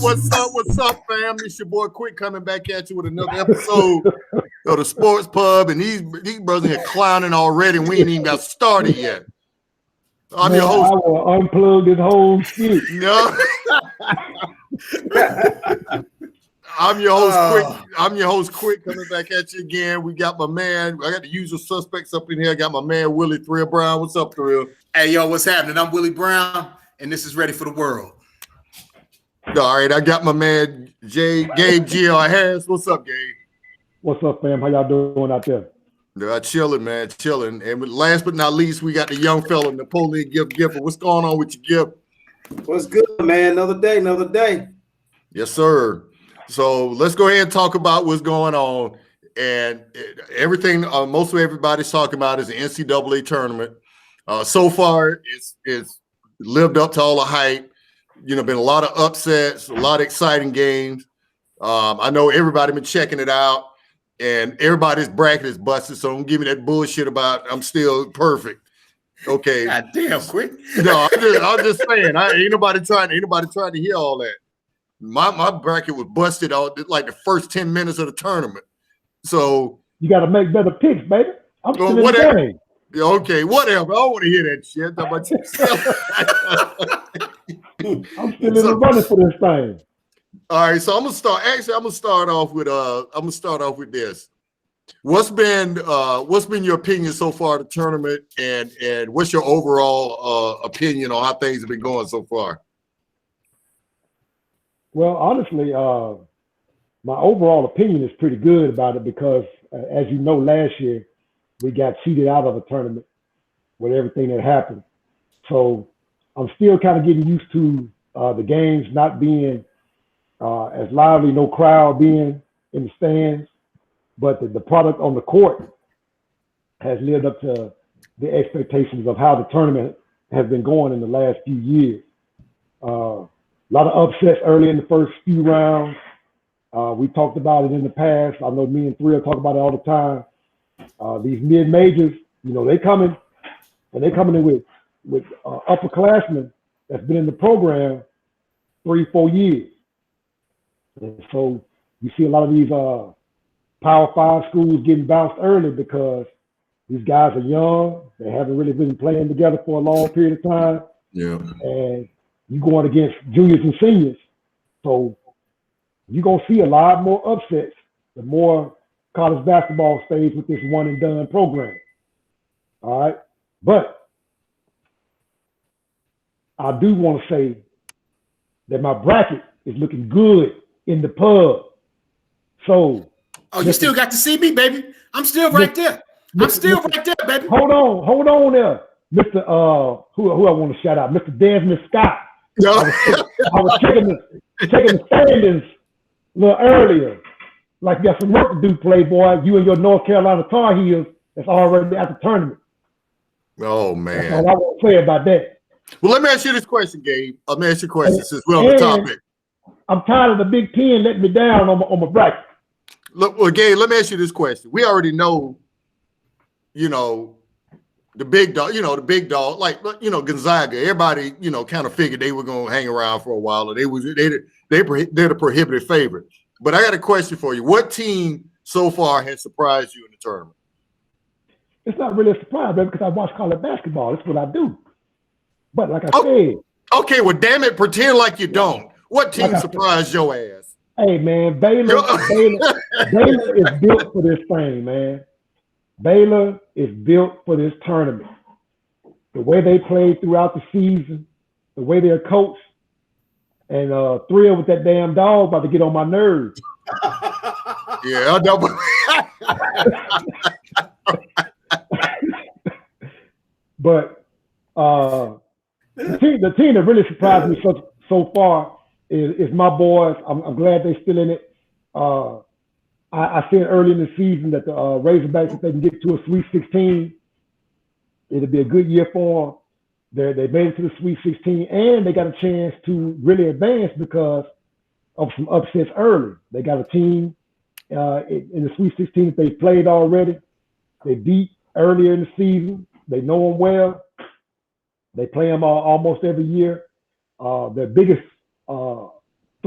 What's up, fam? It's your boy Quick coming back at you with another episode of the Sports Pub, and these brothers are clowning already, and we ain't even got started yet. I'm your host. I will unplug this whole shit. No. I'm your host Quick coming back at you again. We got my man. I got the usual suspects up in here. I got my man Willie Thrill Brown. What's up, Thrill? Hey, yo, what's happening? I'm Willie Brown, and this is Ready for the World. All right, I got my man Gabe G.R. Harris. What's up, Gabe? What's up, fam? How y'all doing out there? Chilling, man, chilling. And last but not least, we got the young fella, Napoleon Giff. What's going on with you, Giff? What's good, man? Another day. Yes, sir. So let's go ahead and talk about what's going on. And everything, most of everybody's talking about is the NCAA tournament. So far, it's lived up to all the hype. Been a lot of upsets, a lot of exciting games. I know everybody been checking it out, and everybody's bracket is busted. So don't give me that bullshit about I'm still perfect. Okay. God damn, Quick. No, I'm just saying. Ain't nobody trying to hear all that. My bracket was busted out like the first 10 minutes of the tournament. So you got to make better picks, baby. I'm still in the game. Okay, whatever. I don't want to hear that shit. I'm still in the running for this thing. All right, so I'm gonna start off with this. What's been your opinion so far of the tournament, and what's your overall opinion on how things have been going so far? Well, honestly, my overall opinion is pretty good about it because, as you know, last year we got cheated out of a tournament with everything that happened. So I'm still kind of getting used to the games not being as lively, no crowd being in the stands, but the product on the court has lived up to the expectations of how the tournament has been going in the last few years. A lot of upsets early in the first few rounds. We talked about it in the past. I know me and Thrill talk about it all the time. These mid-majors, they coming in with upperclassmen that's been in the program 3-4 years. And so you see a lot of these Power 5 schools getting bounced early because these guys are young. They haven't really been playing together for a long period of time. Yeah. And you're going against juniors and seniors. So you're going to see a lot more upsets the more college basketball stays with this one-and-done program. All right? But I do want to say that my bracket is looking good in the pub. So. Oh, you still got to see me, baby. I'm still right there. I'm still right there, baby. Hold on there. Mr. Who I want to shout out? Mr. Desmond Scott. No. I was checking the standings a little earlier. Like you got some work to do, Playboy. You and your North Carolina Tar Heels that's already at the tournament. Oh, man. That's all I want to say about that. Well, let me ask you this question, Gabe. Let me ask you a question since we're on the topic. I'm tired of the Big Ten letting me down on my bracket. Look, well, Gabe, let me ask you this question. We already know, the big dog, like, Gonzaga. Everybody, kind of figured they were going to hang around for a while, or they're the prohibitive favorite. But I got a question for you. What team so far has surprised you in the tournament? It's not really a surprise, baby, because I watch college basketball. That's what I do. But like I said. Okay, well, damn it, pretend like you don't. What team surprised your ass? Hey, man, Baylor is built for this thing, man. Baylor is built for this tournament. The way they played throughout the season, the way they're coached, and Thrill with that damn dog about to get on my nerves. Yeah, I know. But the team that really surprised me so far is my boys. I'm glad they're still in it. I said early in the season that the Razorbacks, if they can get to a Sweet 16, it'll be a good year for them. They made it to the Sweet 16, and they got a chance to really advance because of some upsets early. They got a team in the Sweet 16 that they played already. They beat earlier in the season. They know them well. They play them almost every year. Their biggest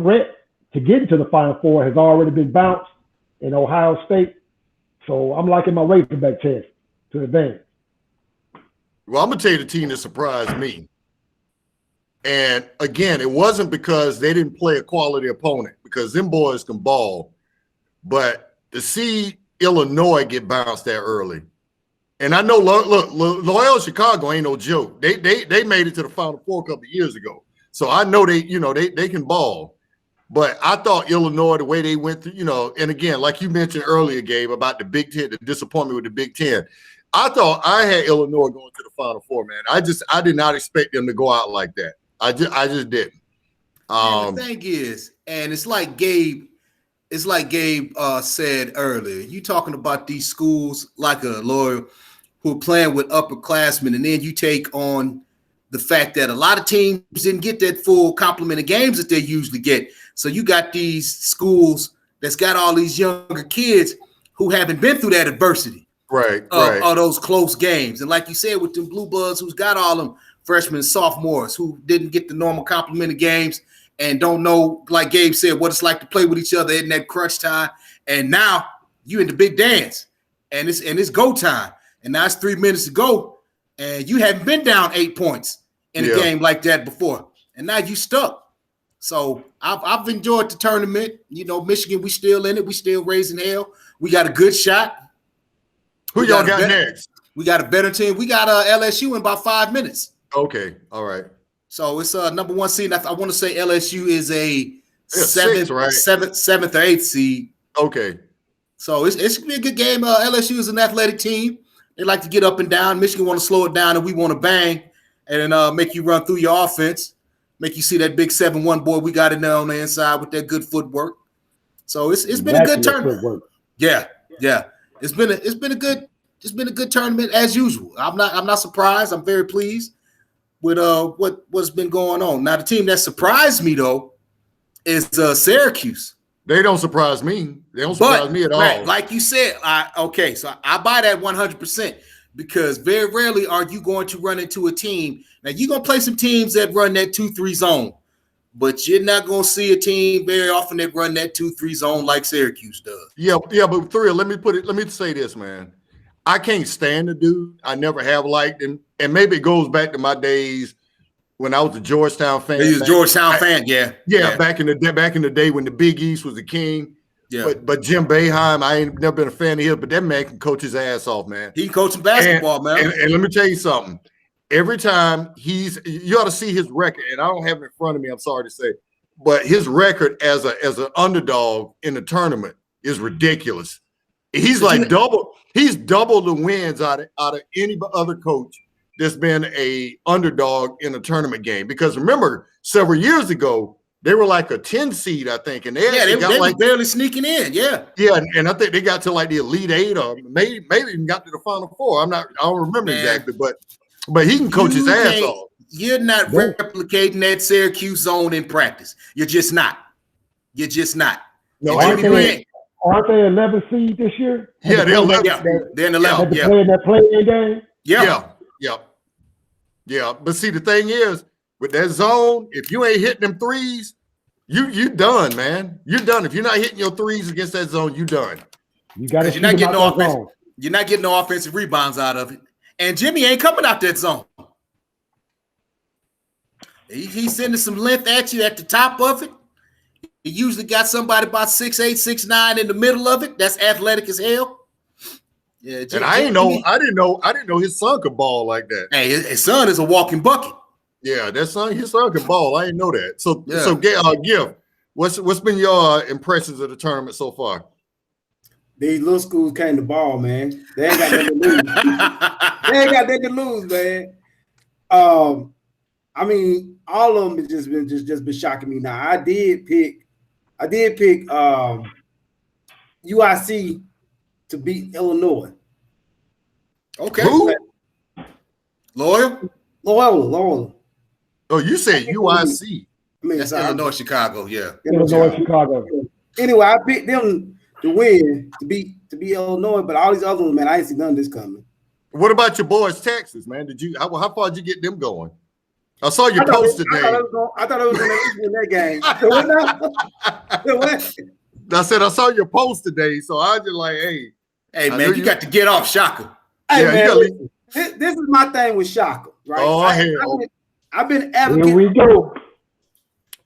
threat to get into the Final Four has already been bounced in Ohio State. So I'm liking my Razorback chance to advance. Well, I'm gonna tell you the team that surprised me. And again, it wasn't because they didn't play a quality opponent, because them boys can ball. But to see Illinois get bounced that early, and I know, look, Loyola Chicago ain't no joke. They made it to the Final Four a couple of years ago, so I know they can ball. But I thought Illinois, the way they went through, and again, like you mentioned earlier, Gabe, about the Big Ten, the disappointment with the Big Ten. I thought I had Illinois going to the Final Four, man. I did not expect them to go out like that. I just didn't. And the thing is, and it's like Gabe said earlier, you talking about these schools like a lawyer who are playing with upperclassmen, and then you take on the fact that a lot of teams didn't get that full complement of games that they usually get. So you got these schools that's got all these younger kids who haven't been through that adversity. Right. Of those close games. And like you said, with them Blue Bloods who's got all them freshmen and sophomores who didn't get the normal complement of games and don't know, like Gabe said, what it's like to play with each other in that crunch time. And now you in the big dance and it's go time. And now it's 3 minutes to go. And you haven't been down 8 points in a game like that before. And now you stuck. So I've enjoyed the tournament. Michigan, we still in it. We still raising hell. We got a good shot. Who y'all got next? We got a better team. We got LSU in about 5 minutes. Okay. All right. So it's number one seed. I want to say LSU is a seventh or eighth seed. Okay. So it's going to be a good game. LSU is an athletic team. They like to get up and down. Michigan want to slow it down, and we want to bang and then make you run through your offense, make you see that big 7-1 boy we got in there on the inside with that good footwork. So it's been a good tournament. Yeah. It's been a good tournament as usual. I'm not surprised. I'm very pleased with what's been going on. Now the team that surprised me though is Syracuse. They don't surprise me. They don't surprise me at all. Like you said, so I buy that 100% because very rarely are you going to run into a team. Now you're gonna play some teams that run that 2-3 zone, but you're not gonna see a team very often that run that 2-3 zone like Syracuse does. Yeah, but Thrill, let me say this, man. I can't stand the dude. I never have liked him, and maybe it goes back to my days when I was a Georgetown fan. He's a Georgetown fan, yeah. Back in the day when the Big East was the king. Yeah. But Jim Boeheim, I ain't never been a fan of his, but that man can coach his ass off, man. He can coach some basketball, man. And let me tell you something. Every time you ought to see his record, and I don't have it in front of me, I'm sorry to say, but his record as an underdog in the tournament is ridiculous. He's double the wins out of any other coach that's been a underdog in a tournament game. Because remember, several years ago, they were like a 10 seed, I think. And they were barely sneaking in, yeah. Yeah, and I think they got to like the Elite Eight or maybe even got to the Final Four. I don't remember exactly, but he can coach his ass off. You're not replicating that Syracuse zone in practice. You're just not. No, aren't they 11 seed this year? Yeah, they're 11. They're in 11. Yeah. Playing that play-in game? Yeah. But see, the thing is, with that zone, if you ain't hitting them threes, you done, man. You're done. If you're not hitting your threes against that zone, you done. You're not getting no offense. You're not getting no offensive rebounds out of it. And Jimmy ain't coming out that zone. He's sending some length at you at the top of it. He usually got somebody about 6'8", 6'9" in the middle of it. That's athletic as hell. Yeah, and I didn't know his son could ball like that. Hey, his son is a walking bucket. Yeah, his son can ball. I didn't know that. So Giff, what's been your impressions of the tournament so far? These little schools came to ball, man. They ain't got nothing to lose. Man. I mean, all of them have just been shocking me. Now, I did pick UIC to beat Illinois. Okay. Who? Loyola. Oh, you said UIC. That's Illinois, Chicago. Yeah. Illinois, Chicago. Anyway, I picked them to win to beat Illinois, but all these other ones, man, I ain't see none of this coming. What about your boys, Texas, man? How far did you get them going? I saw your post today. I thought it was going to win that game. So what now? What? I said I saw your post today, so I just like, hey, man, you got to get off Shaka. Hey, Yeah, man, listen, this is my thing with Shaka, right? Oh, I've been an advocate. Here we go.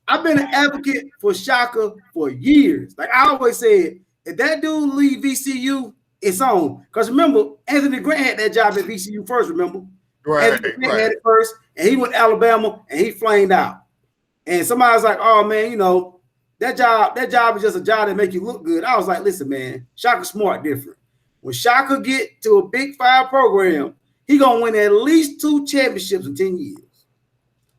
I've been an advocate for Shaka for years. Like I always said, if that dude leave VCU, it's on. Because remember, Anthony Grant had that job at VCU first, remember? Right, Anthony Grant had it first, and he went to Alabama, and he flamed out. And somebody was like, oh, man, you know, that job is just a job that make you look good. I was like, listen, man, Shaka smart different. When Shaka get to a Big 5 program, he going to win at least 2 championships in 10 years.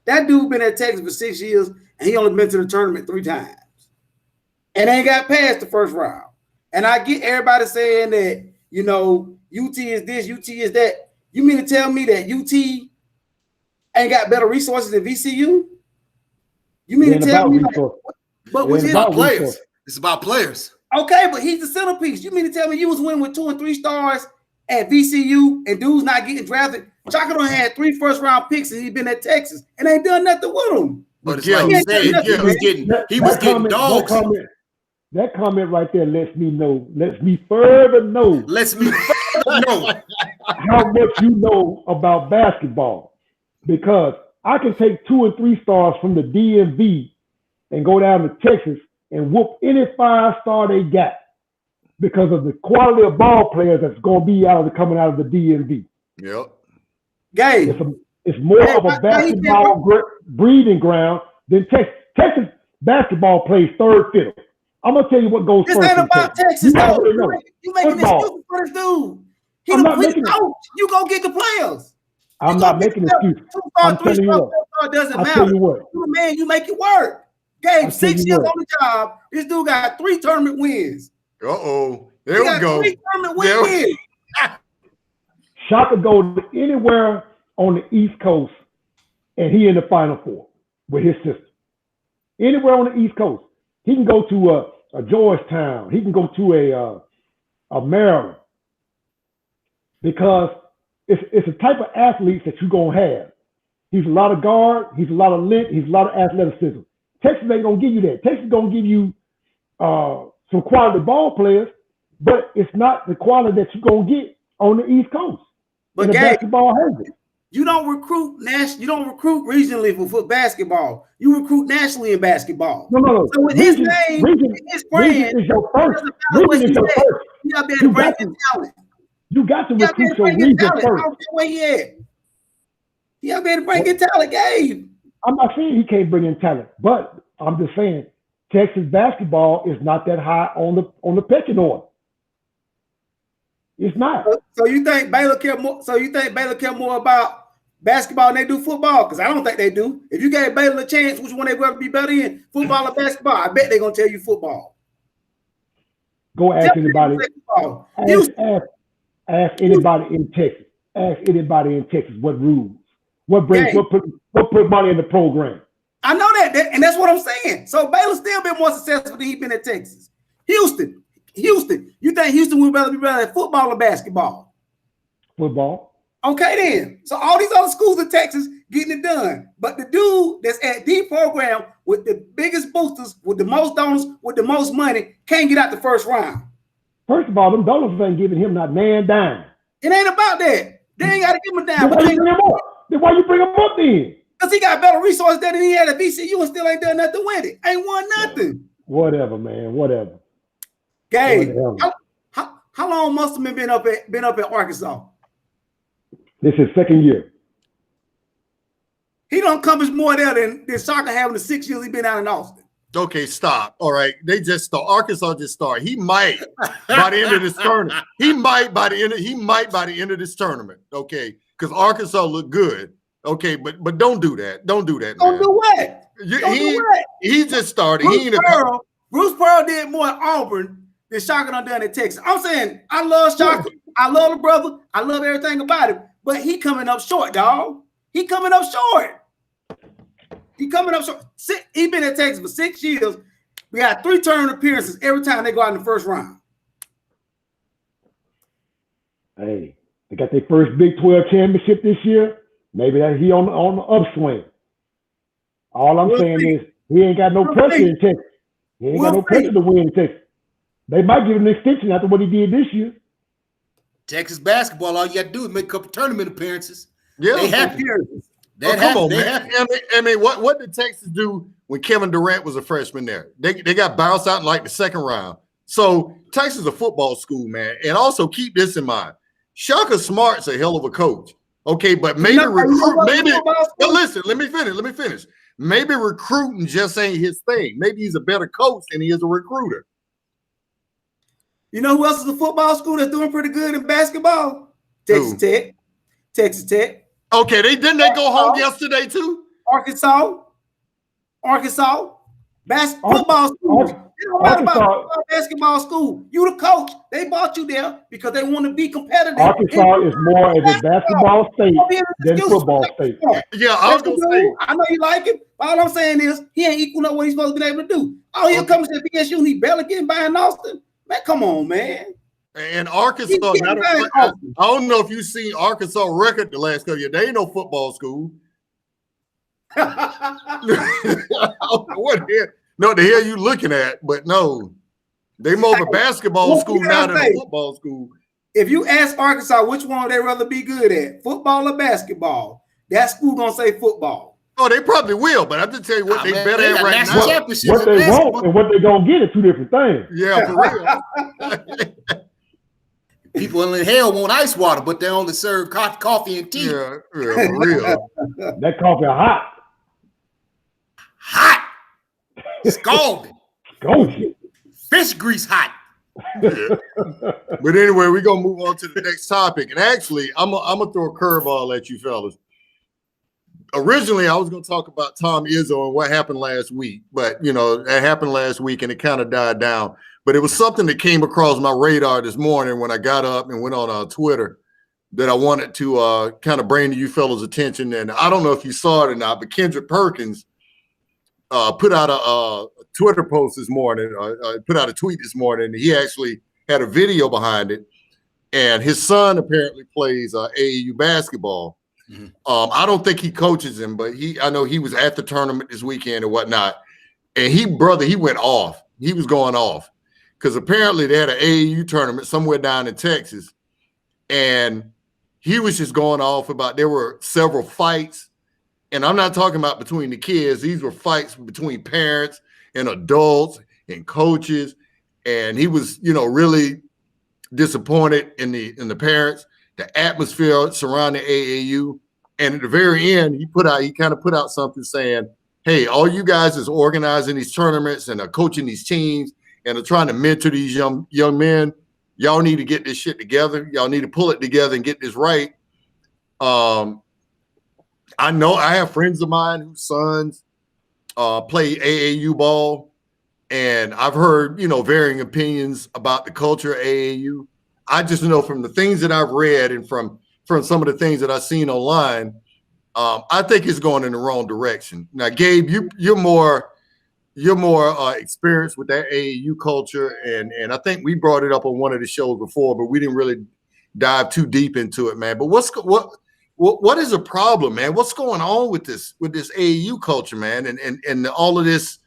That dude been at Texas for 6 years, and he only been to the tournament 3 times. And ain't got past the first round. And I get everybody saying that, you know, UT is this, UT is that. You mean to tell me that UT ain't got better resources than VCU? You mean to tell me that? But it's about players. It's about players. Okay, but he's the centerpiece. You mean to tell me you was winning with 2 and 3 stars at VCU and dudes not getting drafted? Chaka done had 3 first-round picks and he been at Texas and ain't done nothing with them. But it's like you said, he was getting dogs. That comment right there lets me further know how much you know about basketball. Because I can take 2 and 3 stars from the DMV and go down to Texas and whoop any 5-star they got because of the quality of ball players that's going to be coming out of the DMV. Yep. Gabe. It's more of a basketball breeding ground than Texas. Texas basketball plays third fiddle. I'm gonna tell you what goes first. This ain't about Texas, though. You making excuses for this dude. He's coach. You go get the players. I'm not making excuses. I'm telling you what. Doesn't matter. You the man, you make it work. Gabe, 6 years on the job. This dude got 3 tournament wins. Uh-oh. There we go. 3 tournament wins. Shaka go anywhere on the East Coast, and he in the Final Four with his sister. Anywhere on the East Coast. He can go to a Georgetown. He can go to a Maryland because it's a type of athlete that you're going to have. He's a lot of guard. He's a lot of length. He's a lot of athleticism. Texas ain't going to give you that. Texas is going to give you some quality ball players, but it's not the quality that you're going to get on the East Coast. But Gabe, basketball has it. You don't recruit regionally for basketball. You recruit nationally in basketball. No. So with his name, his brand, is your first. Region is your first. You got to be able to bring in talent. You got to recruit your region first. I don't care where he at. You got to be able to bring in talent, Gabe. I'm not saying he can't bring in talent, but I'm just saying Texas basketball is not that high on the pecking order. It's not. So you think Baylor care more? So you think Baylor care more about basketball than they do football? Because I don't think they do. If you gave Baylor a chance, which one they would be better in, football or basketball? I bet they're gonna tell you football. Go ask anybody. Ask anybody in Texas. Ask anybody in Texas what rules, what put money in the program. I know that, and that's what I'm saying. So Baylor's still been more successful than he's been at Texas. Houston. You think Houston would rather be better at football or basketball? Football. Okay, then. So all these other schools in Texas getting it done. But the dude that's at the program with the biggest boosters, with the most donors, with the most money, can't get out the first round. First of all, them donors ain't giving him not nan dime. It ain't about that. They ain't got to give him a dime. Then why you bring him up then? Because he got better resources than he had at VCU and still ain't done nothing with it. Ain't won nothing. Whatever, man. Whatever. Gabe, how long Musselman been up at Arkansas? This is second year. He don't accomplish more there than Shaka having the 6 years he been out in Austin. Okay, stop. All right, they just start. Arkansas just started. He might by the end of this tournament. He might by the end of this tournament. Okay, because Arkansas look good. Okay, but don't do that. Don't do that. Don't do what? He just started. Bruce Pearl did more at Auburn than Shaka done at Texas. I'm saying I love Shaka. I love the brother. I love everything about him. But he coming up short, dog. He coming up short. He been at Texas for 6 years. We got 3 tournament appearances every time they go out in the first round. Hey, they got their first Big 12 championship this year. Maybe that he on the upswing. All I'm saying is he ain't got no pressure in Texas. He ain't got no pressure to win in Texas. They might give him an extension after what he did this year. Texas basketball, all you got to do is make a couple tournament appearances. Yeah, they happy. Come on, man. I mean, what did Texas do when Kevin Durant was a freshman there? They got bounced out in like the second round. So Texas is a football school, man. And also keep this in mind. Shaka Smart's a hell of a coach. Okay, but maybe but listen, let me finish. Maybe recruiting just ain't his thing. Maybe he's a better coach than he is a recruiter. You know who else is a football school that's doing pretty good in basketball? Texas Tech. Texas Tech. Okay, didn't they go home yesterday too? Arkansas. Football school. You don't matter about basketball school. You the coach. They bought you there because they want to be competitive. Arkansas is more of a basketball state than football state. Yeah, I was going to say. I know you like it. All I'm saying is he ain't equal up what he's supposed to be able to do. Oh, he'll come to BSU and he barely getting by in Austin. Man, come on, man. And Arkansas, I don't know if you've seen Arkansas record the last couple of years. They ain't no football school. What the hell you looking at? But no, they more of a basketball school now than a football school. If you ask Arkansas which one they rather be good at, football or basketball, that school gonna say football. Oh, they probably will, but I'm just tell you what they better at right now. What they want and what they gonna get are two different things. Yeah, for real. People in hell want ice water, but they only serve coffee and tea. Yeah, for real. That coffee hot. Hot. Scalded. Fish grease hot. Yeah. But anyway, we're gonna move on to the next topic. And actually, I'm gonna throw a curveball at you fellas. Originally, I was gonna talk about Tom Izzo and what happened last week, but that happened last week and it kind of died down. But it was something that came across my radar this morning when I got up and went on Twitter that I wanted to kind of bring to you fellas' attention. And I don't know if you saw it or not, but Kendrick Perkins put out a Twitter post this morning, put out a tweet this morning, and he actually had a video behind it. And his son apparently plays AAU basketball. Mm-hmm. I don't think he coaches him, but I know he was at the tournament this weekend or whatnot. And he went off. He was going off because apparently they had an AAU tournament somewhere down in Texas. And he was just going off about there were several fights. And I'm not talking about between the kids. These were fights between parents and adults and coaches. And he was, really disappointed in the parents, the atmosphere surrounding AAU. And at the very end, he kind of put out something saying, hey, all you guys is organizing these tournaments and are coaching these teams and are trying to mentor these young men. Y'all need to get this shit together. Y'all need to pull it together and get this right. I know I have friends of mine whose sons play AAU ball, and I've heard, varying opinions about the culture of AAU. I just know from the things that I've read and from some of the things that I've seen online, I think it's going in the wrong direction. Now, Gabe, you're more experienced with that AAU culture, and I think we brought it up on one of the shows before, but we didn't really dive too deep into it, man. But what is the problem, man? What's going on with this AAU culture, man, and all of this,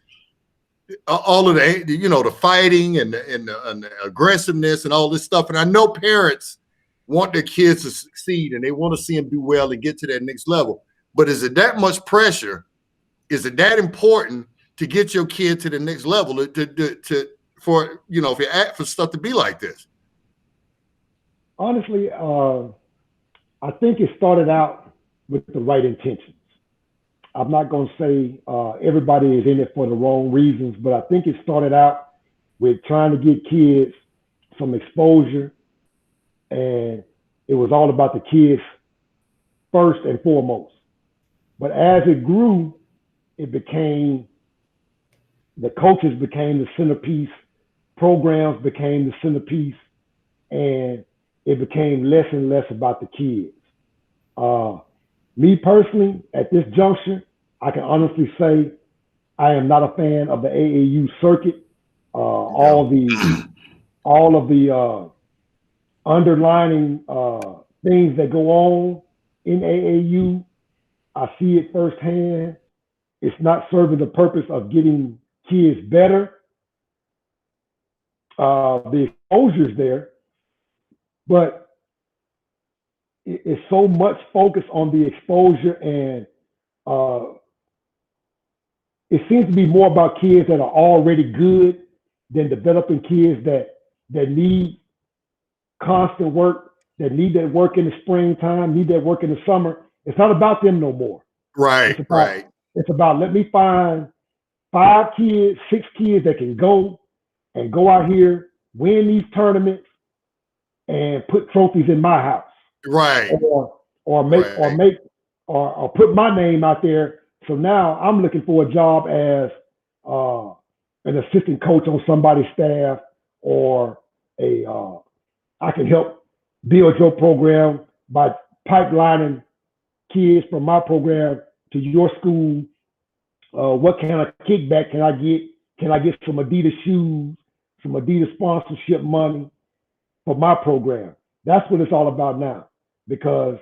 all of the the fighting and the aggressiveness and all this stuff? And I know parents want their kids to succeed and they want to see them do well and get to that next level. But is it that much pressure? Is it that important to get your kid to the next level for stuff to be like this? Honestly, I think it started out with the right intentions. I'm not going to say everybody is in it for the wrong reasons, but I think it started out with trying to get kids some exposure, and it was all about the kids first and foremost. But as it grew, the coaches became the centerpiece, programs became the centerpiece, and it became less and less about the kids. Me personally, at this juncture, I can honestly say I am not a fan of the AAU circuit. All of the underlining things that go on in AAU, I see it firsthand. it's not serving the purpose of getting kids better. The exposure's there, but it's so much focus on the exposure, and it seems to be more about kids that are already good than developing kids that need constant work, that need that work in the springtime, need that work in the summer. It's not about them no more. Right, right. It's about, let me find 5 kids, 6 kids that can go out here, win these tournaments, and put trophies in my house. Right. Or put my name out there. So now I'm looking for a job as an assistant coach on somebody's staff, or I can help build your program by pipelining kids from my program to your school. What kind of kickback can I get? Can I get some Adidas shoes, some Adidas sponsorship money for my program? That's what it's all about now. Because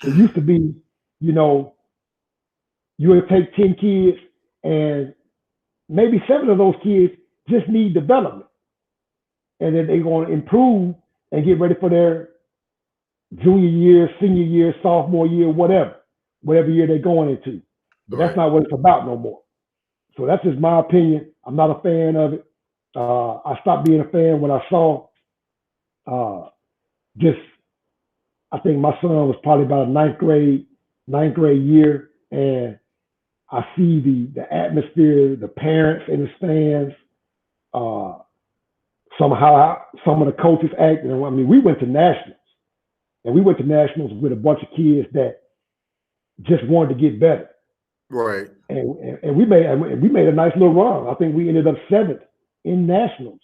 it used to be, you would take 10 kids and maybe 7 of those kids just need development. And then they're going to improve and get ready for their junior year, senior year, sophomore year, whatever year they're going into. But that's not what it's about no more. So that's just my opinion. I'm not a fan of it. I stopped being a fan when I saw I think my son was probably about a ninth grade year, and I see the atmosphere, the parents in the stands, somehow some of the coaches acting. I mean, we went to nationals, with a bunch of kids that just wanted to get better. Right. And we made a nice little run. I think we ended up 7th in nationals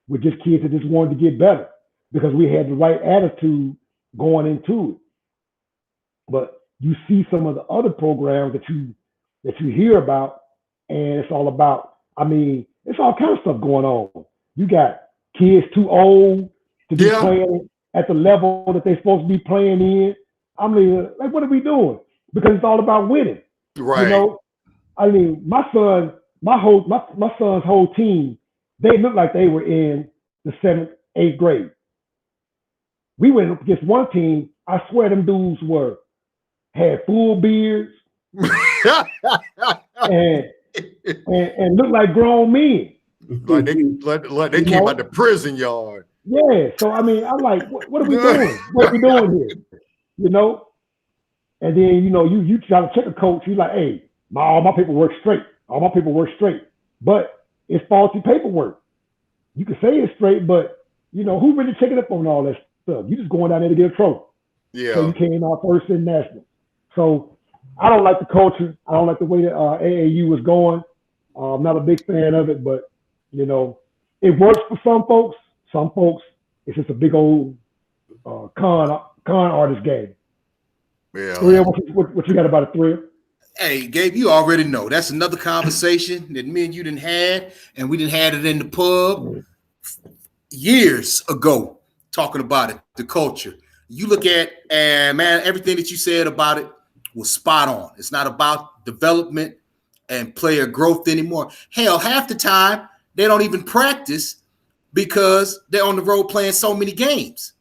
with just kids that just wanted to get better because we had the right attitude going into it. But you see some of the other programs that you hear about, and it's all about, it's all kind of stuff going on. You got kids too old to be playing at the level that they're supposed to be playing in. What are we doing? Because it's all about winning. Right. My son's whole team, they looked like they were in the 7th, 8th grade. We went up against one team. I swear them dudes had full beards and looked like grown men. Like they came out the prison yard. Yeah. So I'm like, what are we doing? What are we doing here? And then you try to check a coach. You're like, hey, all my paperwork straight. But it's faulty paperwork. You can say it's straight, but who really checking up on all that stuff? You just going down there to get a trophy. Yeah. So you came out first in national. So I don't like the culture. I don't like the way that AAU was going. I'm not a big fan of it, but it works for some folks. Some folks, it's just a big old con artist game. Yeah. Thrill, what you got about it, Thrill? Hey, Gabe, you already know that's another conversation that me and you didn't had, and we didn't had it in the pub years ago, talking about it, the culture. You look at, and man, everything that you said about it was spot on. It's not about development and player growth anymore. Hell, half the time they don't even practice because they're on the road playing so many games.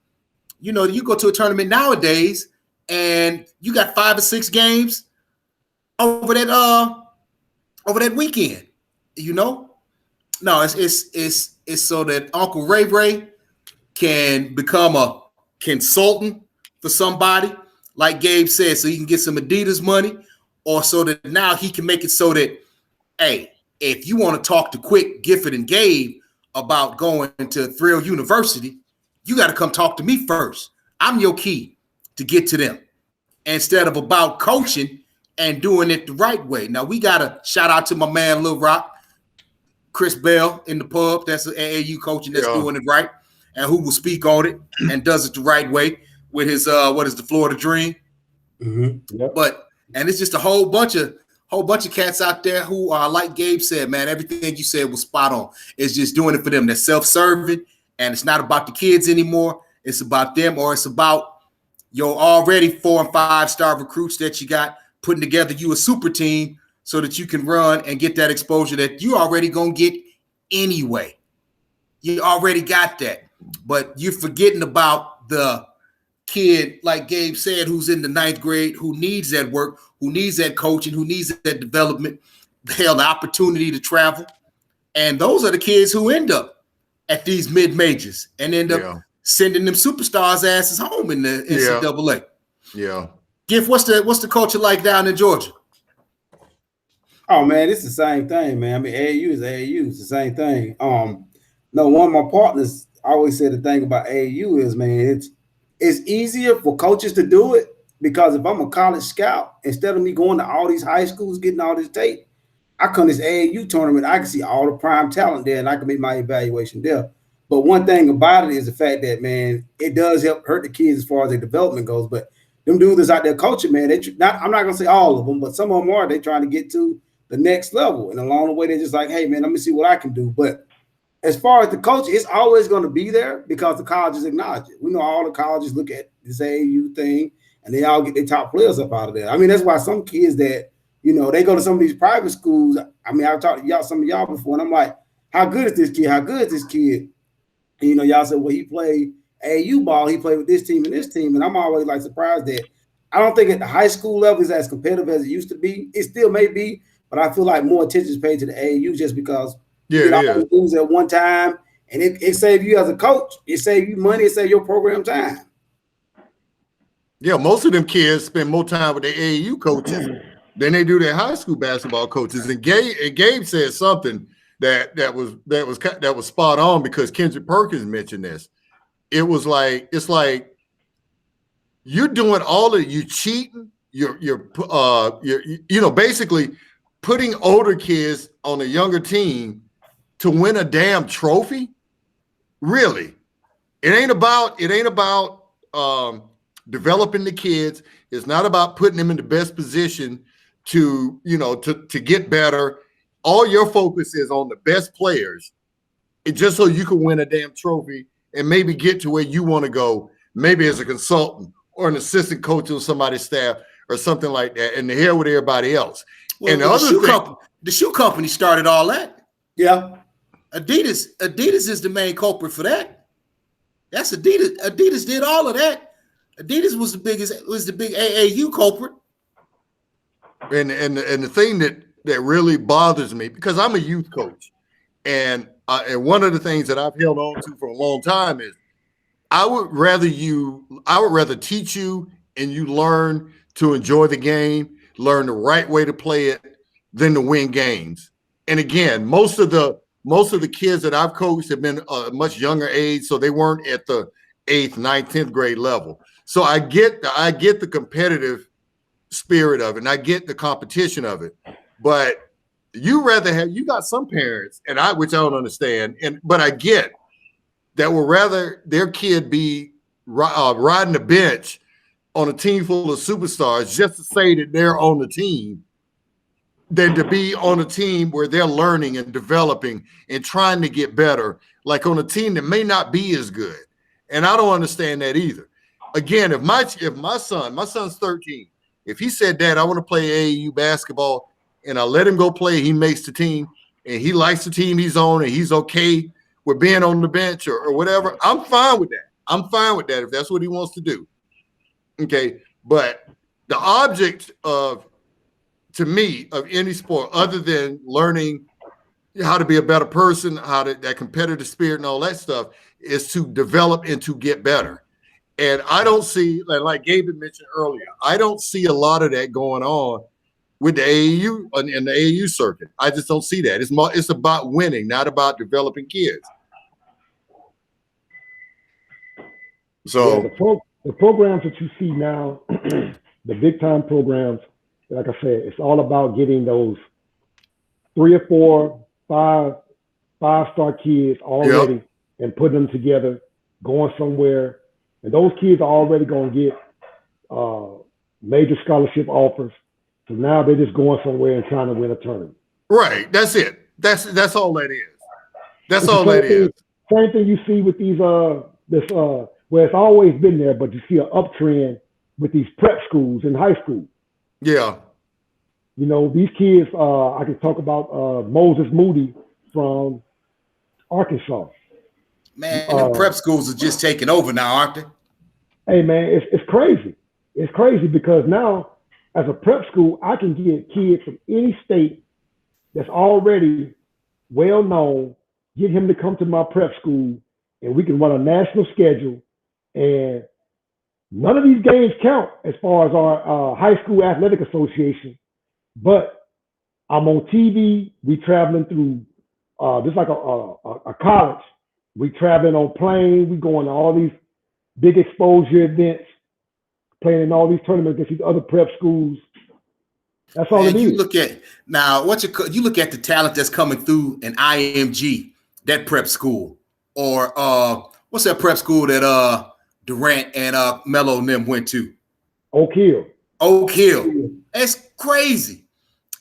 You go to a tournament nowadays and you got 5 or 6 games over that weekend. No, it's so that Uncle Ray can become a consultant for somebody, like Gabe said, so he can get some Adidas money, or so that now he can make it so that, hey, if you want to talk to Quick, Gifford, and Gabe about going to Thrill University, you got to come talk to me first. I'm your key to get to them, instead of about coaching and doing it the right way. Now, we got to shout out to my man, Lil Rock, Chris Bell in the pub. That's an AAU coaching that's doing it right, and who will speak on it and does it the right way with his, what is the Florida Dream? Mm-hmm. Yep. And it's just a whole bunch of cats out there who are, like Gabe said, man, everything you said was spot on. It's just doing it for them. They're self-serving, and it's not about the kids anymore. It's about them, or it's about your already 4- and 5-star recruits that you got, putting together you a super team so that you can run and get that exposure that you already gonna get anyway. You already got that, but you're forgetting about the kid, like Gabe said, who's in the 9th grade, who needs that work, who needs that coaching, who needs that development, hell, the opportunity to travel. And those are the kids who end up at these mid-majors and end up sending them superstars' asses home in the NCAA. Yeah. Giff, what's the culture like down in Georgia? Oh man, it's the same thing, man. I mean, AAU is AAU. It's the same thing. No, one of my partners always said the thing about AAU is, man, it's easier for coaches to do it because if I'm a college scout, instead of me going to all these high schools, getting all this tape, I come to this AAU tournament, I can see all the prime talent there, and I can make my evaluation there. But one thing about it is the fact that, man, it does hurt the kids as far as their development goes. But them dudes that's out there coaching, man, I'm not going to say all of them, but some of them are. They trying to get to the next level. And along the way, they're just like, hey, man, let me see what I can do. But as far as the coach, it's always going to be there because the colleges acknowledge it. We know all the colleges look at this AAU thing, and they all get their top players up out of there. I mean, that's why some kids that, you know, they go to some of these private schools. I mean, I've talked to y'all, some of y'all before, and I'm like, how good is this kid? How good is this kid? And, you know, y'all said, well, he played AAU ball. He played with this team and this team. And I'm always like surprised that I don't think at the high school level is as competitive as it used to be. It still may be, but I feel like more attention is paid to the AAU just because you get all the things at one time. And it saves you as a coach. It saves you money. It saves your program time. Yeah, most of them kids spend more time with their AAU coaches than they do their high school basketball coaches. And Gabe said something that was spot on because Kendrick Perkins mentioned this. It's like you're doing all of you cheating. You're basically putting older kids on a younger team to win a damn trophy. Really, it ain't about developing the kids. It's not about putting them in the best position to get better. All your focus is on the best players, just so you can win a damn trophy and maybe get to where you want to go, maybe as a consultant or an assistant coach on somebody's staff or something like that, and the hell with everybody else. Well, and the shoe company started all that. Yeah. Adidas is the main culprit for that. That's Adidas. Adidas did all of that. Adidas was the big AAU culprit. And the thing that really bothers me, because I'm a youth coach, and one of the things that I've held on to for a long time is I would rather teach you and you learn to enjoy the game, learn the right way to play it, than to win games. And again, most of the kids that I've coached have been a much younger age, so they weren't at the 8th, 9th, 10th grade level. So I get the competitive spirit of it, and I get the competition of it. But you got some parents, which I don't understand, but I get that would rather their kid be riding the bench on a team full of superstars just to say that they're on the team than to be on a team where they're learning and developing and trying to get better, like on a team that may not be as good. And I don't understand that either. Again, if my son's 13, if he said, Dad, I want to play AAU basketball, and I let him go play, he makes the team, and he likes the team he's on, and he's okay with being on the bench or whatever, I'm fine with that. I'm fine with that if that's what he wants to do. Okay, but the object to me, of any sport other than learning how to be a better person, that competitive spirit and all that stuff, is to develop and to get better. And I don't see, like Gabe had mentioned earlier, I don't see a lot of that going on with the AAU and the AAU circuit. I just don't see that. It's about winning, not about developing kids. So the programs that you see now, the big time programs, like I said, it's all about getting those 3 or 4, 5-star kids already and putting them together, going somewhere. And those kids are already going to get major scholarship offers. So now they're just going somewhere and trying to win a tournament. Right. That's it. That's all that is. That's all that is. Same thing you see with these where it's always been there, but you see an uptrend with these prep schools in high school. Yeah. You know, these kids, I can talk about Moses Moody from Arkansas. Man, the prep schools are just taking over now, aren't they? Hey, man, it's crazy. It's crazy because now, as a prep school, I can get kids from any state that's already well known, get him to come to my prep school, and we can run a national schedule. And none of these games count as far as our high school athletic association, but I'm on TV. We traveling through just like a college. We traveling on plane. We going to all these big exposure events, playing in all these tournaments against these other prep schools. That's all it is. You look at now. You look at the talent that's coming through an IMG, that prep school, or what's that prep school that Durant and Melo and them went to? Oak Hill. Oak Hill. It's crazy.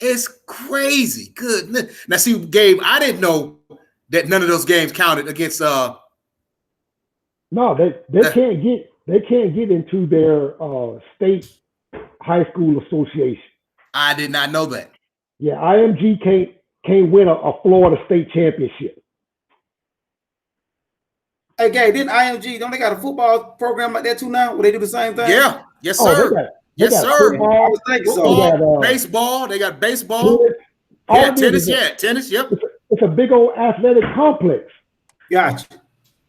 It's crazy. Good. Now, see, Gabe, I didn't know that none of those games counted against. No, they can't get into their state high school association. I did not know that. Yeah, IMG can't win a Florida state championship. Hey, Gabe, didn't IMG, don't they got a football program like that too now? Where they do the same thing? Yeah. Yes, sir. Yes, sir. Football, baseball. They got baseball. Tennis. Tennis. Yep. It's a big old athletic complex. Gotcha.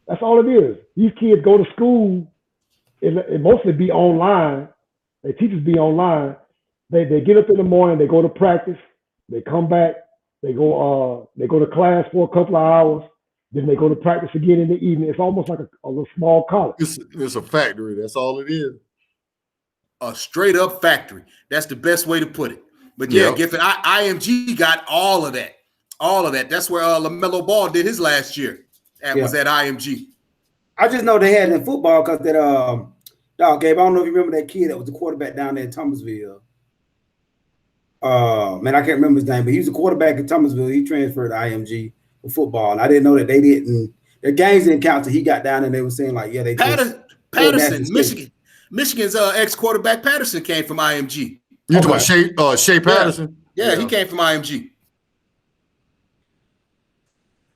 That's all it is. These kids go to school. It mostly be online. Their teachers be online. They get up in the morning. They go to practice. They come back. They go to class for a couple of hours. Then they go to practice again in the evening. It's almost like a little small college. It's a factory. That's all it is. A straight up factory. That's the best way to put it. But yeah, Giff, IMG got all of that. All of that. That's where LaMelo Ball did his last year. Was at IMG. I just know they had it in football because that dog Gabe. I don't know if you remember that kid that was the quarterback down there in Thomasville. Man, I can't remember his name, but he was a quarterback in Thomasville. He transferred to IMG for football, and I didn't know that they didn't. Their games didn't count till he got down, and they were saying like, yeah, they Patterson, Michigan. Michigan's ex-quarterback Patterson came from IMG. You talking about Shea Patterson? Yeah, he came from IMG.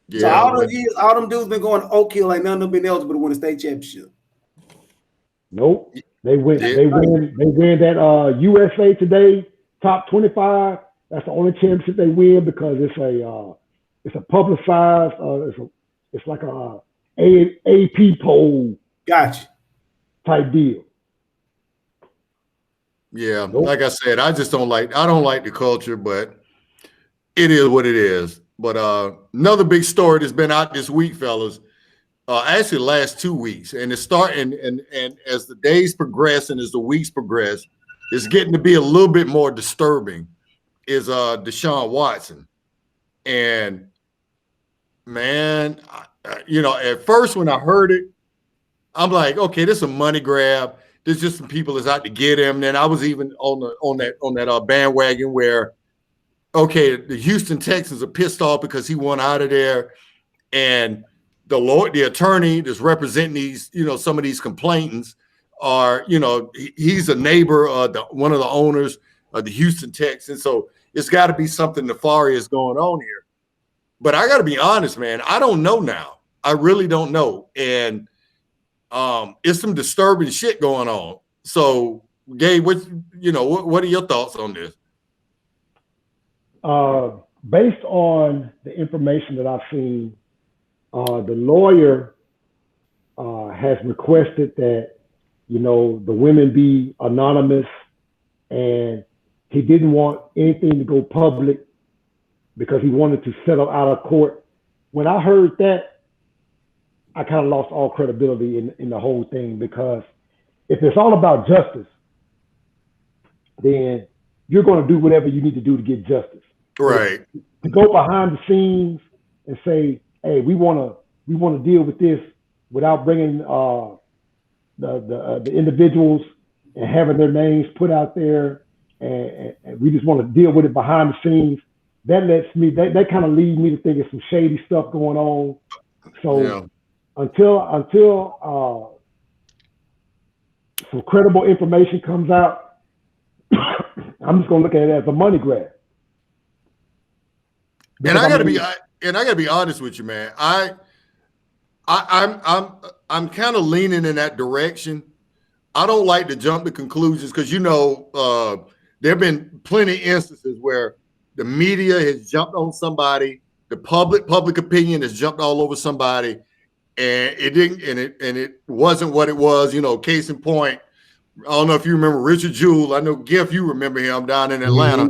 Yeah, so all those years, all them dudes been going to Oak Hill, like none of them been eligible to win a state championship. Nope. They win that USA Today top 25. That's the only championship they win because it's a publicized it's like a AP poll. Gotcha. Type deal. Yeah, like I said, I don't like the culture, but it is what it is. But another big story that's been out this week, fellas, actually the last 2 weeks, and it's starting and as the days progress and as the weeks progress, it's getting to be a little bit more disturbing, is Deshaun Watson. And man, at first when I heard it, I'm like, okay, this is a money grab. There's just some people that's out to get him. Then I was even on that bandwagon where, okay, the Houston Texans are pissed off because he won out of there, and the attorney that's representing these, some of these complainants are, he's a neighbor of one of the owners of the Houston Texans. So it's got to be something nefarious going on here. But I got to be honest, man, I don't know now. I really don't know, and it's some disturbing shit going on. So, Gabe, what are your thoughts on this? Based on the information that I've seen, the lawyer has requested that, the women be anonymous, and he didn't want anything to go public because he wanted to settle out of court. When I heard that, I kind of lost all credibility in the whole thing, because if it's all about justice, then you're going to do whatever you need to do to get justice. Right. To go behind the scenes and say, hey, we want to deal with this without bringing the individuals and having their names put out there, and we just want to deal with it behind the scenes. That that kind of leads me to think it's some shady stuff going on. So until some credible information comes out, I'm just gonna look at it as a money grab. And I gotta Because, be honest with you, man. I'm kind of leaning in that direction. I don't like to jump to conclusions because there have been plenty of instances where the media has jumped on somebody, the public opinion has jumped all over somebody, and it wasn't what it was. Case in point, I don't know if you remember Richard Jewell. I know Giff, you remember him down in Atlanta.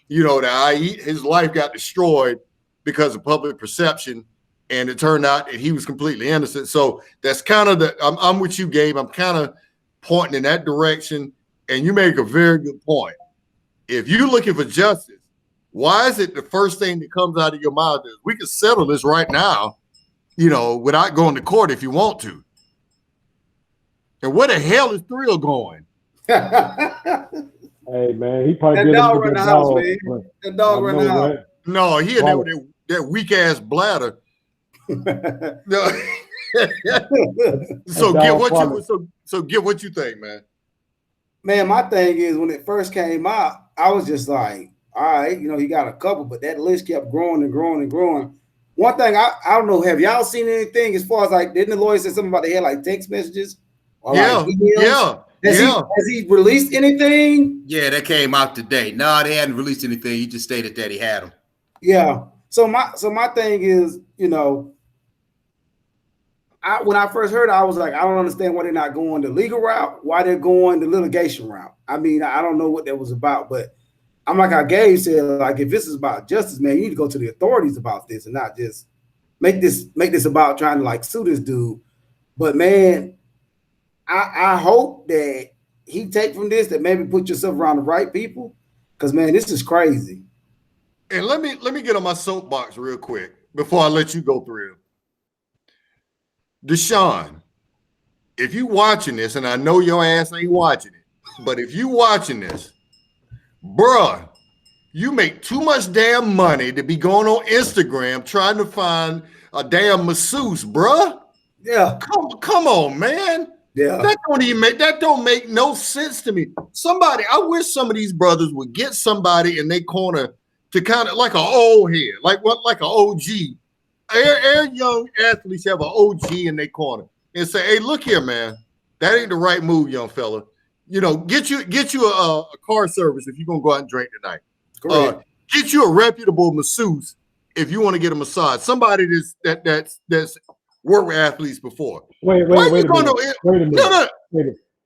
Mm-hmm. His life got destroyed because of public perception, and it turned out that he was completely innocent. So that's kind of I'm with you, Gabe. I'm kind of pointing in that direction, and you make a very good point. If you're looking for justice, why is it the first thing that comes out of your mouth is we can settle this right now, without going to court if you want to? And where the hell is Thrill going? hey man, he probably that dog run the house, man. That dog run the house. No, he had that weak ass bladder. No. So Giff, what you think, man? Man, my thing is when it first came out, I was just like, all right, he got a couple, but that list kept growing and growing and growing. One thing I don't know, have y'all seen anything as far as like, didn't the lawyer say something about they had like text messages? Or yeah, emails? Has he released anything? Yeah, that came out today. No, they hadn't released anything. He just stated that he had them. Yeah. So my thing is, when I first heard it, I was like, I don't understand why they're not going the legal route, why they're going the litigation route. I mean, I don't know what that was about, but I'm like how Gabe said, like, if this is about justice, man, you need to go to the authorities about this and not just make this about trying to like sue this dude. But man, I hope that he take from this that maybe put yourself around the right people, because man, this is crazy. And let me get on my soapbox real quick before I let you go through. Deshaun, if you watching this, and I know your ass ain't watching it, but if you watching this, bruh, you make too much damn money to be going on Instagram trying to find a damn masseuse, bruh. Yeah. Come on, man. Yeah. That don't make no sense to me. I wish some of these brothers would get somebody in their corner to kind of like an old head, like an OG. Every young athletes have an OG in their corner and say, "Hey, look here, man, that ain't the right move, young fella. Get you a car service if you're gonna go out and drink tonight. Get you a reputable masseuse if you want to get a massage. Somebody that's worked with athletes before. Wait a minute.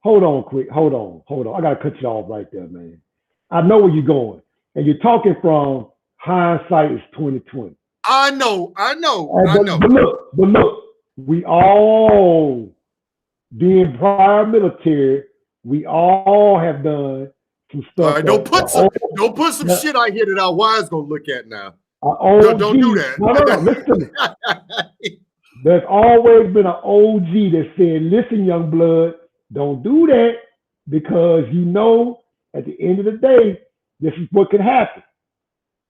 Hold on, quick. Hold on. I gotta cut you off right there, man. I know where you're going, and you're talking from hindsight is 2020. I know. But look, we all being prior military, we all have done some stuff. All right, don't put some shit out here that our wives gonna look at now. Don't do that. No, listen. There's always been an OG that said, "Listen, young blood, don't do that because at the end of the day, this is what could happen."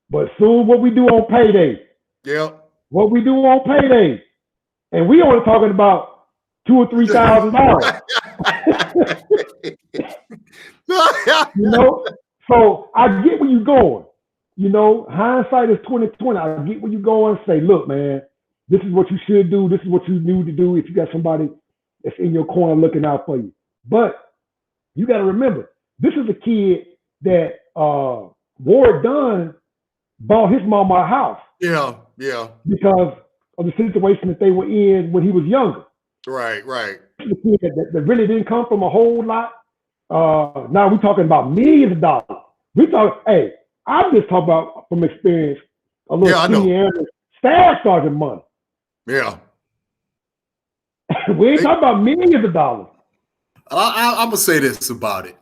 But soon, what we do on payday. Yeah. What we do on payday, and we only talking about $2,000 or $3,000. So I get where you're going. Hindsight is 2020. I get where you're going. Say, look, man, this is what you should do. This is what you need to do if you got somebody that's in your corner looking out for you. But you got to remember, this is a kid that Ward Dunn bought his mama a house. Yeah. Because of the situation that they were in when he was younger. Right. The kid that really didn't come from a whole lot. Now we're talking about millions of dollars. I'm just talking about from experience a little senior staff sergeant money. Yeah. We ain't talking about millions of dollars. I'm gonna say this about it.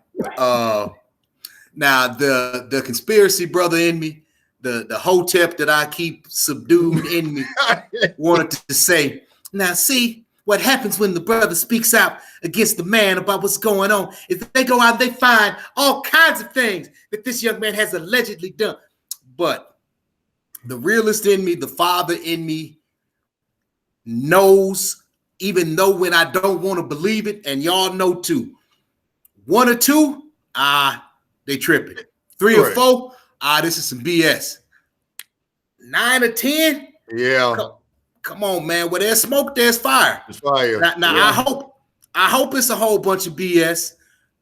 Now the conspiracy brother in me, the hotep that I keep subdued in me, wanted to say, now see what happens when the brother speaks out against the man about what's going on is they go out and they find all kinds of things that this young man has allegedly done. But the realist in me, the father in me, knows, even though when I don't want to believe it, and y'all know too, one or two, they tripping. 3 or 4, this is some BS. 9 or 10, yeah. Come on, man. Where there's smoke, there's fire. There's fire. Now I hope it's a whole bunch of BS,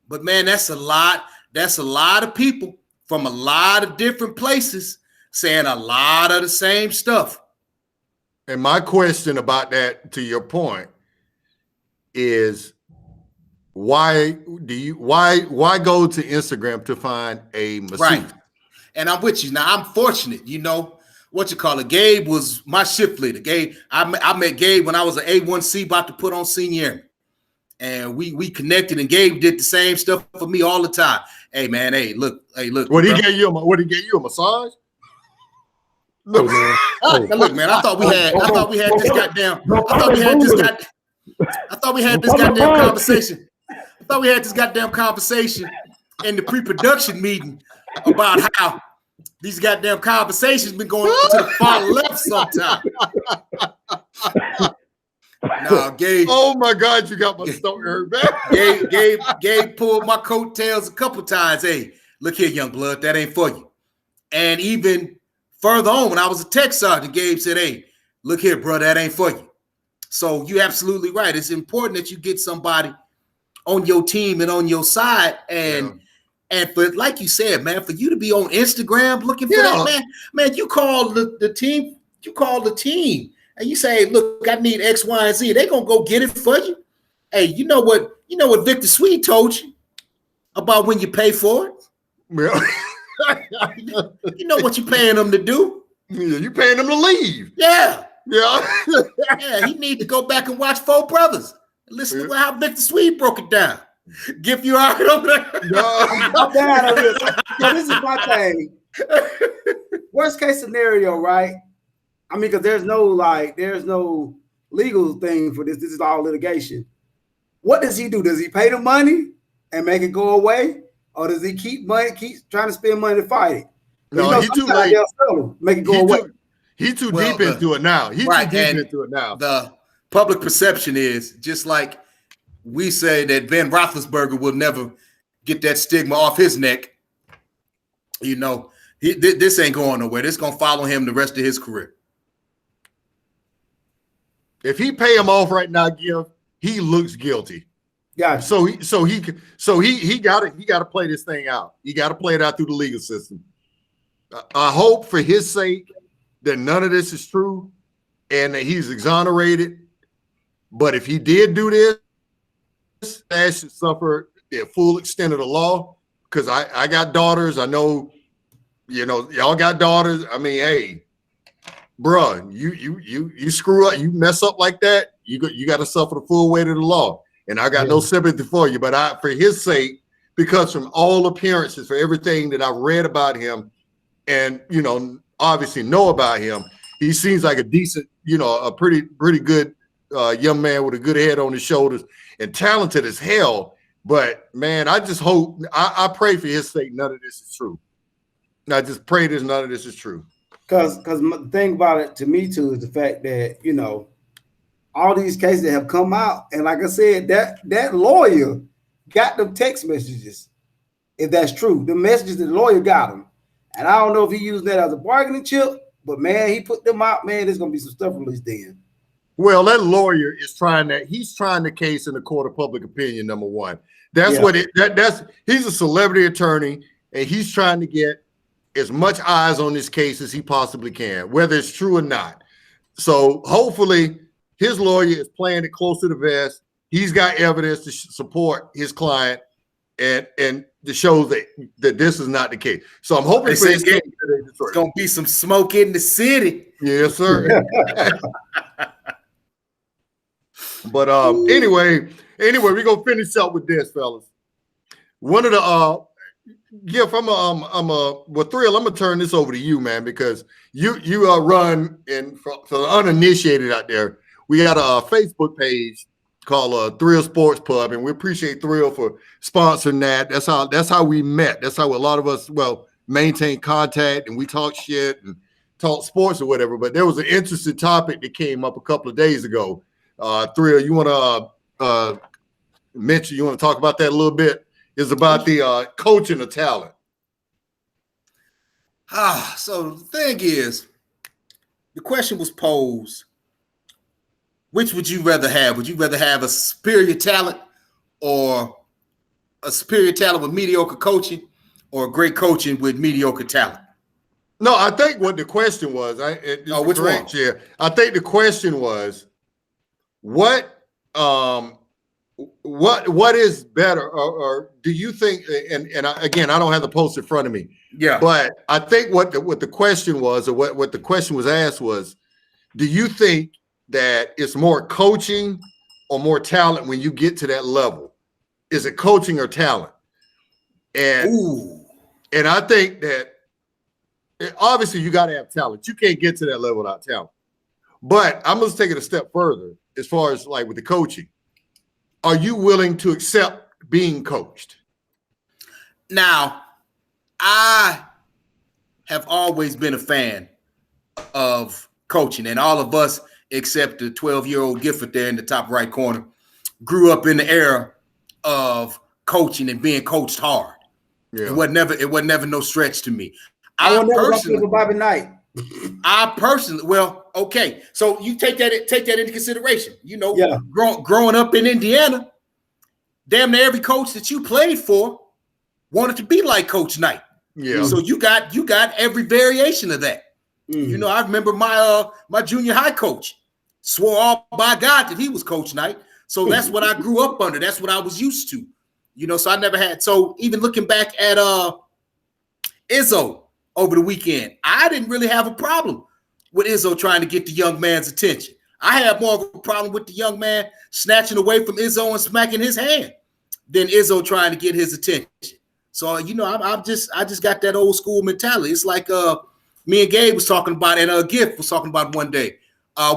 but man, that's a lot. That's a lot of people from a lot of different places saying a lot of the same stuff. And my question about that, to your point, is why go to Instagram to find a masseuse? Right. And I'm with you. Now I'm fortunate, Gabe was my shift leader. Gabe, I met Gabe when I was an A1C about to put on senior. And we connected, and Gabe did the same stuff for me all the time. Hey man, look. What he gave you a massage? Look, man. Look, man, I thought we had this goddamn conversation. I thought we had this goddamn conversation in the pre-production meeting about how these goddamn conversations been going to the far left sometime. No, Gabe. Oh my God, you got my stomach hurt back. Gabe pulled my coattails a couple times. Hey, look here, young blood, that ain't for you. And even further on, when I was a tech sergeant, Gabe said, hey, look here, bro, that ain't for you. So you're absolutely right. It's important that you get somebody on your team and on your side. And for, like you said, man, for you to be on Instagram looking for that, man, you call the team, and you say, look, I need X, Y, and Z. They're gonna go get it for you. Hey, you know what Victor Sweet told you about when you pay for it? Yeah. You know what you're paying them to do? Yeah, you paying them to leave. Yeah. Yeah. He need to go back and watch Four Brothers and listen to how Victor Sweet broke it down. Giff, you all right over there? No. I'm down over here. So this is my thing. Worst case scenario, right? I mean, because there's no legal thing for this. This is all litigation. What does he do? Does he pay the money and make it go away? Or does he keep trying to spend money to fight it? No, he's too late. Make it go away. He's too deep into it now. The public perception is, just like we say that Ben Roethlisberger will never get that stigma off his neck. This ain't going nowhere. This is going to follow him the rest of his career. If he pay him off right now, Giff, he looks guilty. Yeah. So he got to play this thing out. He got to play it out through the legal system. I hope for his sake that none of this is true and that he's exonerated. But if he did do this, that should suffer the full extent of the law. Because I got daughters. I know, y'all got daughters. I mean, hey, bruh, you screw up, you mess up like that, you got to suffer the full weight of the law. And I got no sympathy for you, but for his sake, because from all appearances, for everything that I've read about him, and obviously know about him, he seems like a decent, a pretty good young man with a good head on his shoulders and talented as hell. But man, I just hope, I pray for his sake none of this is true. I just pray that none of this is true. Because the thing about it to me too is the fact that all these cases that have come out, and like I said, that lawyer got them text messages. If that's true, the messages that the lawyer got them, and I don't know if he used that as a bargaining chip, but man, he put them out. Man, there's gonna be some stuff released then. Well, that lawyer is trying the case in the court of public opinion. Number one, that's what he's a celebrity attorney, and he's trying to get as much eyes on this case as he possibly can, whether it's true or not. So hopefully his lawyer is playing it close to the vest. He's got evidence to support his client and to show that this is not the case. So I'm hoping for his case. It's going to be some smoke in the city. Yes, sir. But anyway, we're going to finish up with this, fellas. One of the Giff, Thrill, I'm gonna turn this over to you, man, because you run, and for the uninitiated out there, we got a Facebook page called Thrill Sports Pub, and we appreciate Thrill for sponsoring that. That's how we met. That's how a lot of us maintain contact, and we talk shit and talk sports or whatever. But there was an interesting topic that came up a couple of days ago. Thrill, you want to mention? You want to talk about that a little bit? Is about the coaching of talent. So the thing is, the question was posed, which would you rather have? Would you rather have a superior talent or a superior talent with mediocre coaching or great coaching with mediocre talent? No, I think what the question was, which one? Yeah, I think the question was, what is better, or do you think? And again, I don't have the post in front of me. Yeah, but I think what the question was, or what the question was asked was, do you think that it's more coaching or more talent when you get to that level? Is it coaching or talent? And I think that obviously you got to have talent. You can't get to that level without talent. But I'm going to take it a step further as far as like with the coaching. Are you willing to accept being coached? Now, I have always been a fan of coaching, and all of us except the 12-year-old Giff there in the top right corner grew up in the era of coaching and being coached hard. Yeah. It was never no stretch to me. I personally, for Bobby Knight. Well, okay. So you take that into consideration. You know, growing up in Indiana, damn near every coach that you played for wanted to be like Coach Knight. Yeah. So you got every variation of that. You know, I remember my junior high coach swore all by God that he was Coach Knight. So that's what I grew up under. That's what I was used to. You know, so I never had. So even looking back at Izzo over the weekend, I didn't really have a problem with Izzo trying to get the young man's attention. I had more of a problem with the young man snatching away from Izzo and smacking his hand than Izzo trying to get his attention. So, you know, I just got that old school mentality. It's like me and Gabe was talking about, and Giff was talking about one day.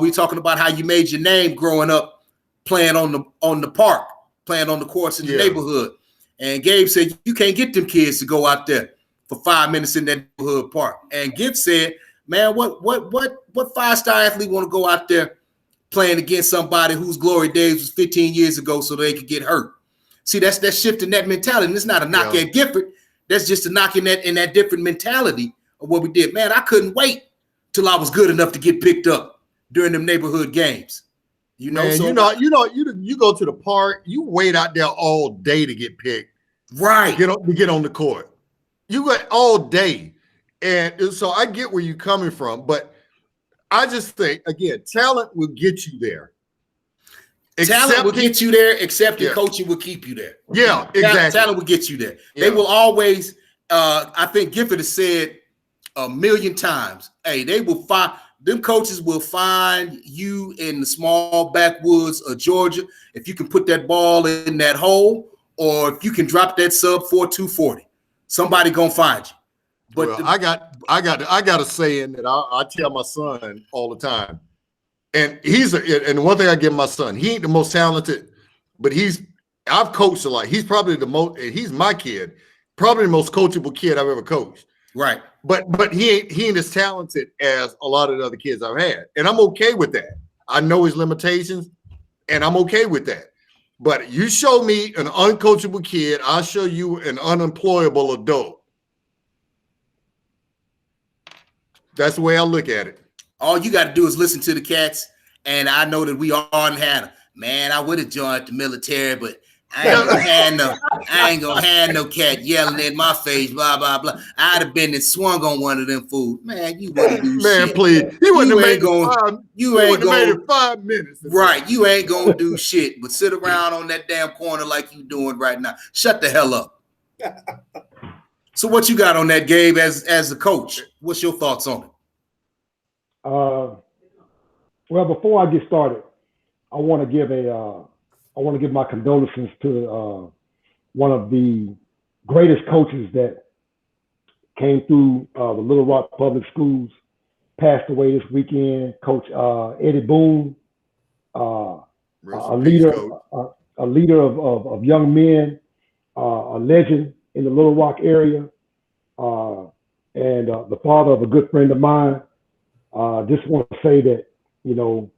We were talking about how you made your name growing up playing on the park, playing on the courts in the neighborhood. And Gabe said, you can't get them kids to go out there for 5 minutes in that neighborhood park. And Giff said, man, what five-star athlete want to go out there playing against somebody whose glory days was 15 years ago so they could get hurt? See, that's shifting that mentality. And it's not a knock at Gifford. That's just a knock in that different mentality of what we did. Man, I couldn't wait till I was good enough to get picked up during them neighborhood games. You know, man, you go to the park, you wait out there all day to get picked. Right. Get on the court. You wait all day. And so I get where you're coming from, but I just think, again, talent will get you there. Talent will get you there, except the coaching will keep you there. Yeah, exactly. Talent will get you there. Yeah. They will always, I think Gifford has said a million times, hey, them coaches will find you in the small backwoods of Georgia if you can put that ball in that hole, or if you can drop that sub 4.240. Somebody gonna find you. But I got a saying that I tell my son all the time. And and one thing I give my son, he ain't the most talented, but I've coached a lot. He's probably he's my kid, probably the most coachable kid I've ever coached. Right. But he ain't as talented as a lot of the other kids I've had. And I'm okay with that. I know his limitations, and I'm okay with that. But you show me an uncoachable kid, I'll show you an unemployable adult. That's the way I look at it. All you got to do is listen to the cats, and I know that we all had them. Man, I would have joined the military, but I ain't gonna have no cat yelling in my face, blah blah blah. I'd have been and swung on one of them fools. Man, you wouldn't do shit. Man, please, you wouldn't have made it 5 minutes. Right, you ain't gonna do shit, but sit around on that damn corner like you doing right now. Shut the hell up. So, what you got on that, Gabe? As a coach, what's your thoughts on it? Well, before I get started, I want to give my condolences to one of the greatest coaches that came through the Little Rock Public Schools. Passed away this weekend, Coach Eddie Boone, a leader of young men, a legend in the Little Rock area, and the father of a good friend of mine. Just want to say that, you know,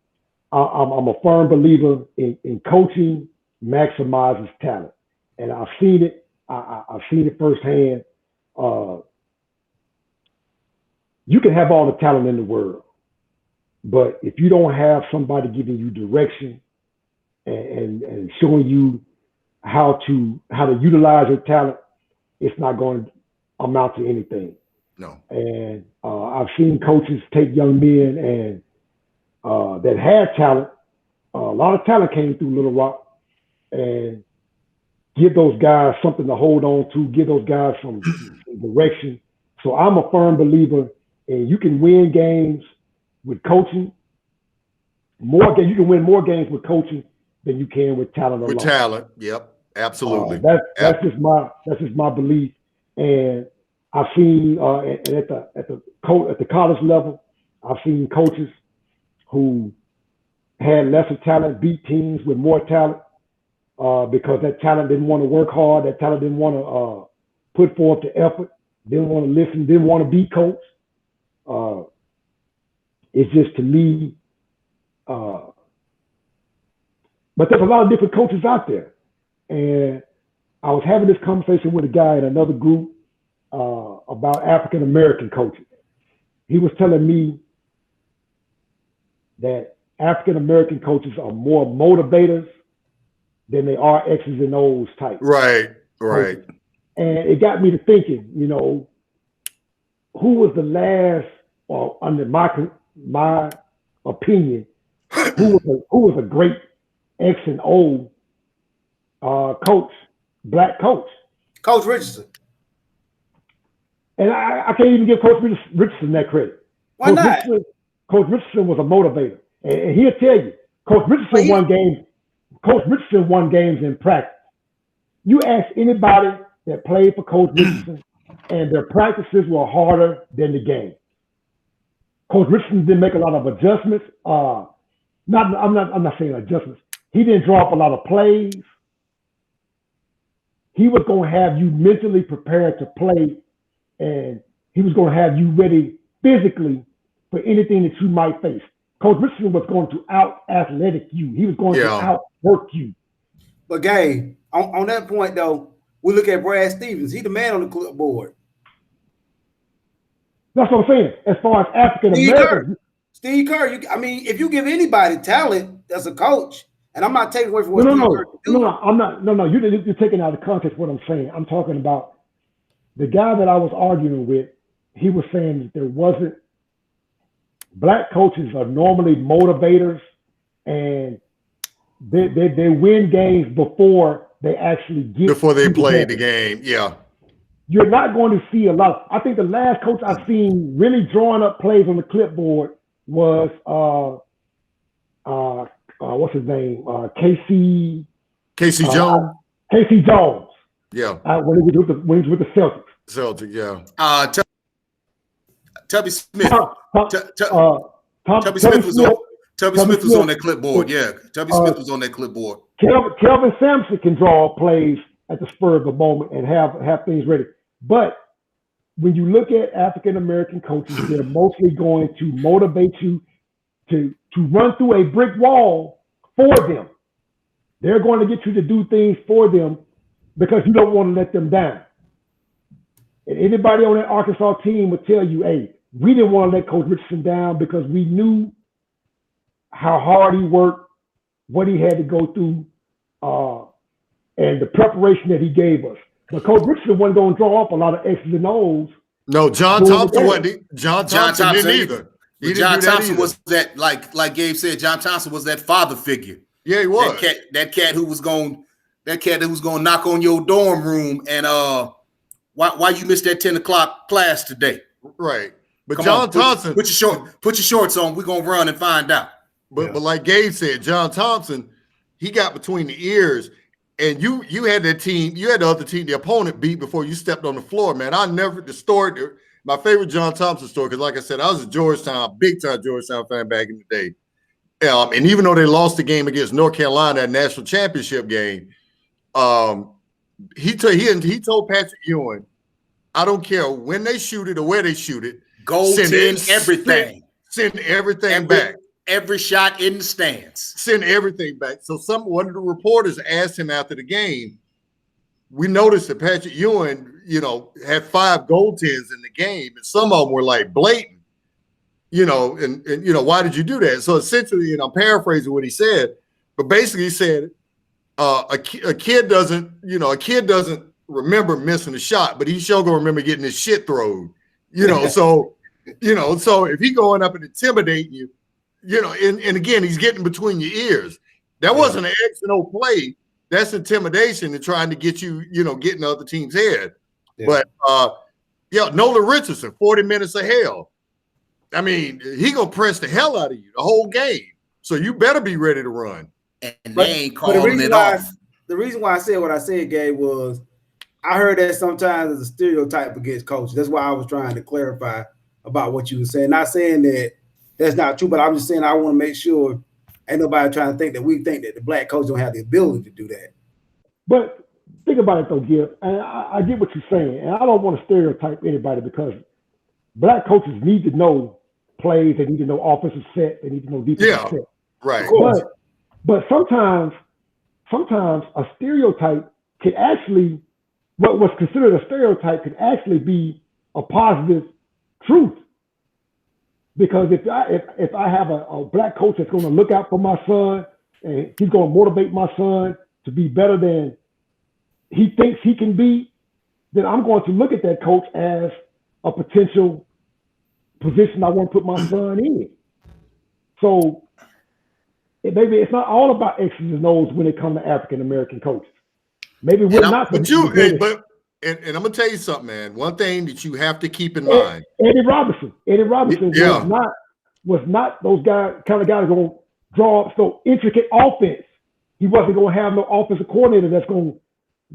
I'm a firm believer in coaching maximizes talent, and I've seen it. I've seen it firsthand. you can have all the talent in the world, but if you don't have somebody giving you direction and showing you how to utilize your talent, it's not going to amount to anything. No. And I've seen coaches take young men and that had talent. A lot of talent came through Little Rock, and give those guys something to hold on to, give those guys some direction. So I'm a firm believer in you can win games with coaching. You can win more games with coaching than you can with talent alone. With talent, yep, absolutely. That's just my belief. And I've seen at the college level, I've seen coaches who had lesser talent beat teams with more talent because that talent didn't want to work hard. That talent didn't want to put forth the effort, didn't want to listen, didn't want to be coached. It's just, to me, but there's a lot of different coaches out there. And I was having this conversation with a guy in another group about African-American coaches. He was telling me that African-American coaches are more motivators than they are X's and O's type. Right. Coaches. And it got me to thinking, who was the last, or under my opinion, who was a great X and O coach, black coach? Coach Richardson. And I can't even give Coach Richardson that credit. Why not? Coach Richardson was a motivator. And he'll tell you, Coach Richardson won games. Coach Richardson won games in practice. You ask anybody that played for Coach Richardson, and their practices were harder than the game. Coach Richardson didn't make a lot of adjustments. I'm not saying adjustments. He didn't draw up a lot of plays. He was going to have you mentally prepared to play, and he was going to have you ready physically for anything that you might face. Coach Richardson was going to out-athletic you. He was going to outwork you. But, Gabe, on that point, though, we look at Brad Stevens. He's the man on the clipboard. That's what I'm saying. As far as African-Americans. Steve Kerr, if you give anybody talent as a coach, and I'm not taking away from what Steve Kerr can do. I'm not. No, you're taking out of context what I'm saying. I'm talking about the guy that I was arguing with. He was saying that there wasn't. Black coaches are normally motivators, and they win games before they actually get before they play the game. Yeah, you're not going to see a lot. I think the last coach I've seen really drawing up plays on the clipboard was what's his name? Casey Jones. Casey Jones. Yeah. When he was with the Celtics. Celtics. Yeah. Tubby Smith. Tubby Smith was on that clipboard. Yeah, Tubby Smith was on that clipboard. Kelvin Sampson can draw plays at the spur of the moment and have things ready. But when you look at African American coaches, they're mostly going to motivate you to run through a brick wall for them. They're going to get you to do things for them because you don't want to let them down. And anybody on that Arkansas team would tell you, hey, we didn't want to let Coach Richardson down because we knew how hard he worked, what he had to go through, and the preparation that he gave us. But Coach Richardson wasn't going to draw up a lot of X's and O's. No, John Thompson wasn't. John Thompson didn't either. John Thompson was that, like Gabe said, John Thompson was that father figure. Yeah, he was. That cat who was going to knock on your dorm room and why you missed that 10 o'clock class today? Right. But John Thompson, put your shorts on. We're gonna run and find out. But like Gabe said, John Thompson, he got between the ears, and you had that team, you had the other team, the opponent beat before you stepped on the floor, man. My favorite John Thompson story, because like I said, I was a big time Georgetown fan back in the day. And even though they lost the game against North Carolina, that national championship game, he told Patrick Ewing, I don't care when they shoot it or where they shoot it. Send everything. Send everything back. Every shot in the stands. Send everything back. So one of the reporters asked him after the game, we noticed that Patrick Ewing, had 5 goaltends in the game, and some of them were like blatant. and why did you do that? So essentially, and I'm paraphrasing what he said, but basically he said a kid doesn't remember missing a shot, but he sure gonna remember getting his shit thrown. So if he going up and intimidating you, and again, he's getting between your ears. That wasn't an X and O play. That's intimidation and trying to get you, getting the other team's head. Yeah. But Nolan Richardson, 40 minutes of hell. I mean, he gonna press the hell out of you the whole game. So you better be ready to run. And they ain't calling it off. The reason why I said what I said, Gabe, was I heard that sometimes as a stereotype against coaches. That's why I was trying to clarify about what you were saying. Not saying that that's not true, but I'm just saying I want to make sure ain't nobody trying to think that we think that the black coach don't have the ability to do that. But think about it though, Giff, and I get what you're saying, and I don't want to stereotype anybody because black coaches need to know plays, they need to know offensive set, they need to know defensive set. Right. But sometimes a stereotype can actually, what was considered a stereotype can actually be a positive truth. Because if I have a black coach that's going to look out for my son and he's going to motivate my son to be better than he thinks he can be, then I'm going to look at that coach as a potential position I want to put my son in. So maybe it's not all about X's and O's when it comes to African American coaches. Maybe we're not. And I'm gonna tell you something, man. One thing that you have to keep in mind: Eddie Robinson was not those kind of guys going to draw up so intricate offense. He wasn't going to have no offensive coordinator that's going to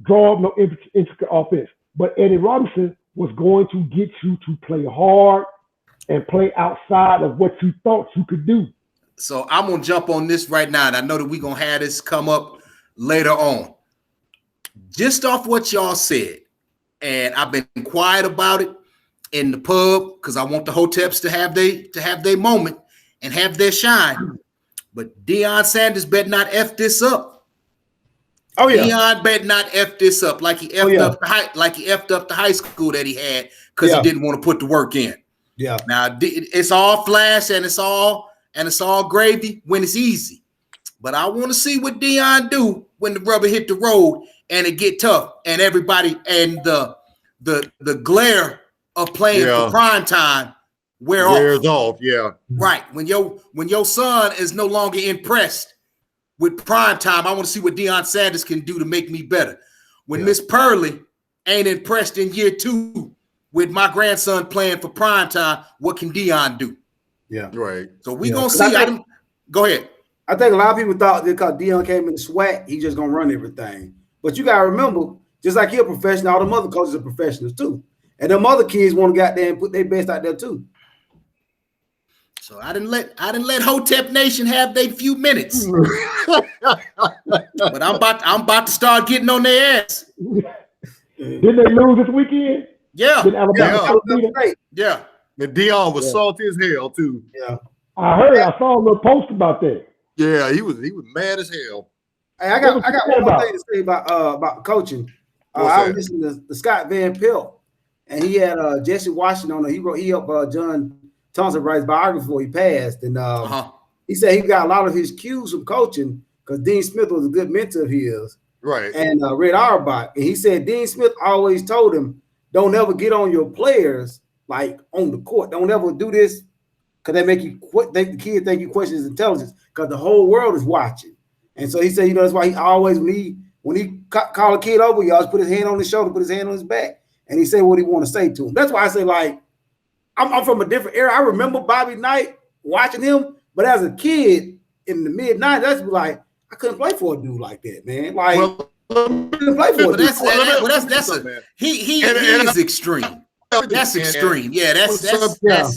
draw up no intricate offense. But Eddie Robinson was going to get you to play hard and play outside of what you thought you could do. So I'm going to jump on this right now, and I know that we're going to have this come up later on. Just off what y'all said, and I've been quiet about it in the pub because I want the Hoteps to have their moment and have their shine. But Deion Sanders better not F this up. Oh yeah, Deion better not F this up like he F'd up the high school that he had because he didn't want to put the work in. Yeah. Now it's all flash and it's all gravy when it's easy. But I want to see what Deion do when the rubber hit the road and it get tough and everybody and the glare of playing for prime time wears off. Yeah. Right. When your son is no longer impressed with prime time, I want to see what Deion Sanders can do to make me better. When Miss Purley ain't impressed in year 2 with my grandson playing for prime time, what can Deion do? Yeah. Right. So we gonna see. Go ahead. I think a lot of people thought that because Deion came in the SWAC, he just gonna run everything. But you gotta remember, just like you're a professional, all the other coaches are professionals too. And them other kids want to go out there and put their best out there too. So I didn't let Hotep Nation have their few minutes. But I'm about to start getting on their ass. Didn't they lose this weekend? Yeah. Yeah. And Deion was salty as hell too. Yeah. I saw a little post about that. Yeah, he was mad as hell. Hey, I got one more thing to say about coaching. I was listening to Scott Van Pelt, and he had Jesse Washington on. He helped John Thompson write his biography before he passed, and he said he got a lot of his cues from coaching because Dean Smith was a good mentor of his, right? And Red Auerbach, and he said Dean Smith always told him, "Don't ever get on your players like on the court. Don't ever do this because they make you the kids think you question his intelligence because the whole world is watching." And so he said, that's why he always when he call a kid over, he always put his hand on his shoulder, put his hand on his back, and he said what he want to say to him. That's why I say, like, I'm from a different era. I remember Bobby Knight watching him, but as a kid in the mid-90s, that's like I couldn't play for a dude like that, man. Like, couldn't play for a dude. He is extreme. That's extreme. Yeah, that's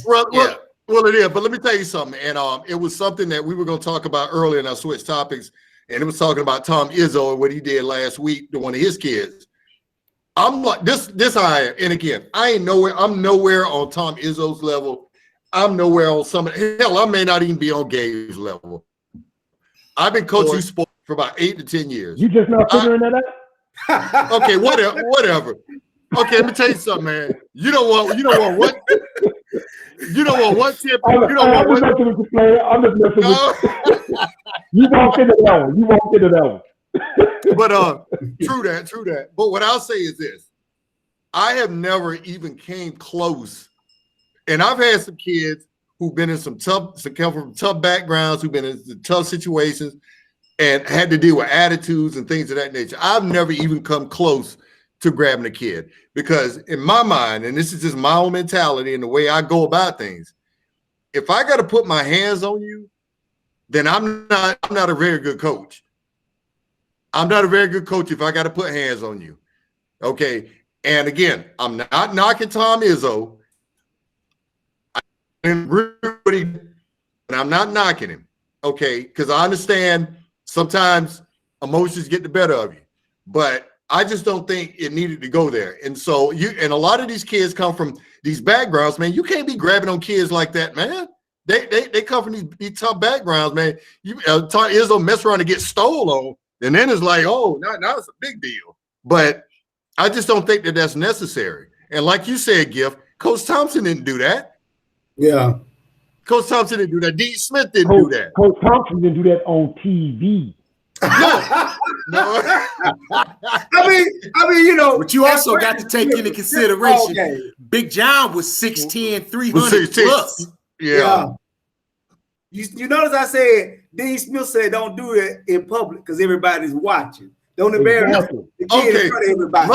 Well, it is, but let me tell you something. And it was something that we were going to talk about earlier, and I switched topics. And it was talking about Tom Izzo and what he did last week to one of his kids. I'm like this. And again, I'm nowhere on Tom Izzo's level. I'm nowhere on hell, I may not even be on Gabe's level. I've been coaching sports for about 8 to 10 years. You just not figuring that out? Okay, whatever. Okay, let me tell you something, man. You don't want what? You know what? One tip. I'm You know just what? messing with the player. I'm just messing with you. Walked into that one. You walked into that one. But true that. But what I'll say is this: I have never even came close, and I've had some kids who've been in some come from tough backgrounds, who've been in tough situations, and had to deal with attitudes and things of that nature. I've never even come close to grabbing a kid because, in my mind, and this is just my own mentality and the way I go about things, if I got to put my hands on you, then I'm not a very good coach. I'm not a very good coach if I got to put hands on you. Okay. And again, I'm not knocking Tom Izzo. And I'm not knocking him. Okay. Because I understand sometimes emotions get the better of you. But I just don't think it needed to go there. And so and a lot of these kids come from these backgrounds, man. You can't be grabbing on kids like that, man. They come from these tough backgrounds, man. Tom Izzo mess around and get stole on. And then it's like, oh, now it's a big deal. But I just don't think that that's necessary. And like you said, Giff, Coach Thompson didn't do that. Yeah. Coach Thompson didn't do that. Dean Smith didn't do that. Coach Thompson didn't do that on TV. No. I mean, you know. But you also got to take into consideration Big John was 6'10", 300 plus. Yeah. You notice I said Dean Smith said don't do it in public because everybody's watching. Don't embarrass the kid in front of everybody.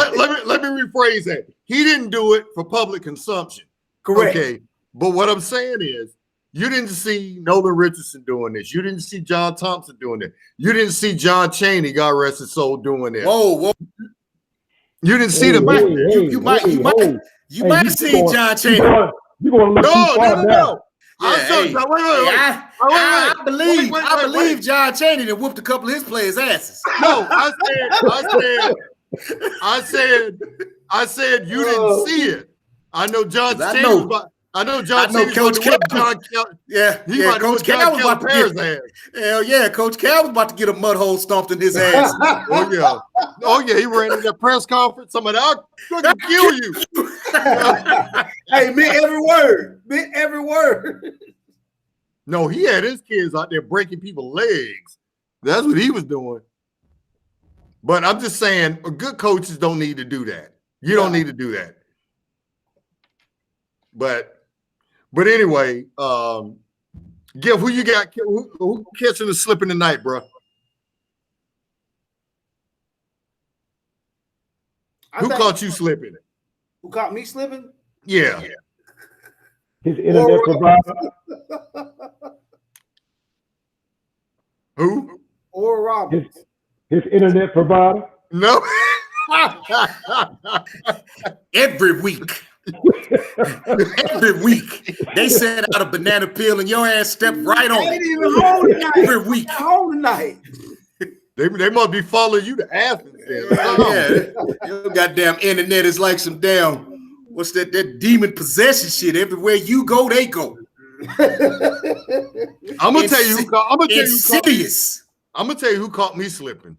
Let me rephrase that. He didn't do it for public consumption. Correct. Okay. But what I'm saying is, you didn't see Nolan Richardson doing this. You didn't see John Thompson doing it. You didn't see John Chaney, God rest his soul, doing this. Whoa. You didn't see them. You might have seen John Chaney. You going to look No. I believe John Chaney that whooped a couple of his players' asses. No, I said you didn't see it. I know John Chaney. I know Coach Cal. Coach Cal was about to get. Hell yeah, Coach Cal was about to get a mud hole stomped in his ass. Oh yeah, he ran in that press conference. Somebody, I'll fucking kill you. Hey, meant every word. No, he had his kids out there breaking people's legs. That's what he was doing. But I'm just saying, good coaches don't need to do that. You don't need to do that. But anyway, Giff, who you got? Who catching the slipping tonight, bro? Who caught you slipping? Who caught me slipping? Yeah. His internet provider. Who? Or Roberts. His internet provider. No. Every week. Every week they send out a banana peel and your ass step right on it. Even home tonight. Every week. Home tonight. They must be following you to Athens. Your goddamn internet is like some damn what's that demon possession shit. Everywhere you go, they go. I'm gonna tell you who caught me slipping.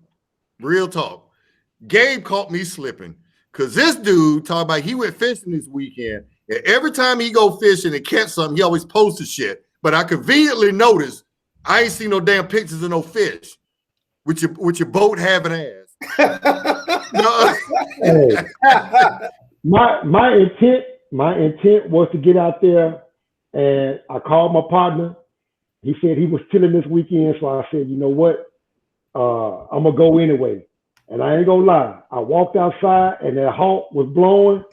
Real talk. Gabe caught me slipping. Because this dude talking about he went fishing this weekend. And every time he go fishing and catch something, he always posts the shit. But I conveniently noticed I ain't seen no damn pictures of no fish with your boat having ass. Hey, my intent was to get out there, and I called my partner. He said he was chilling this weekend, so I said, you know what? I'm gonna go anyway. And I ain't gonna lie, I walked outside and that hawk was blowing.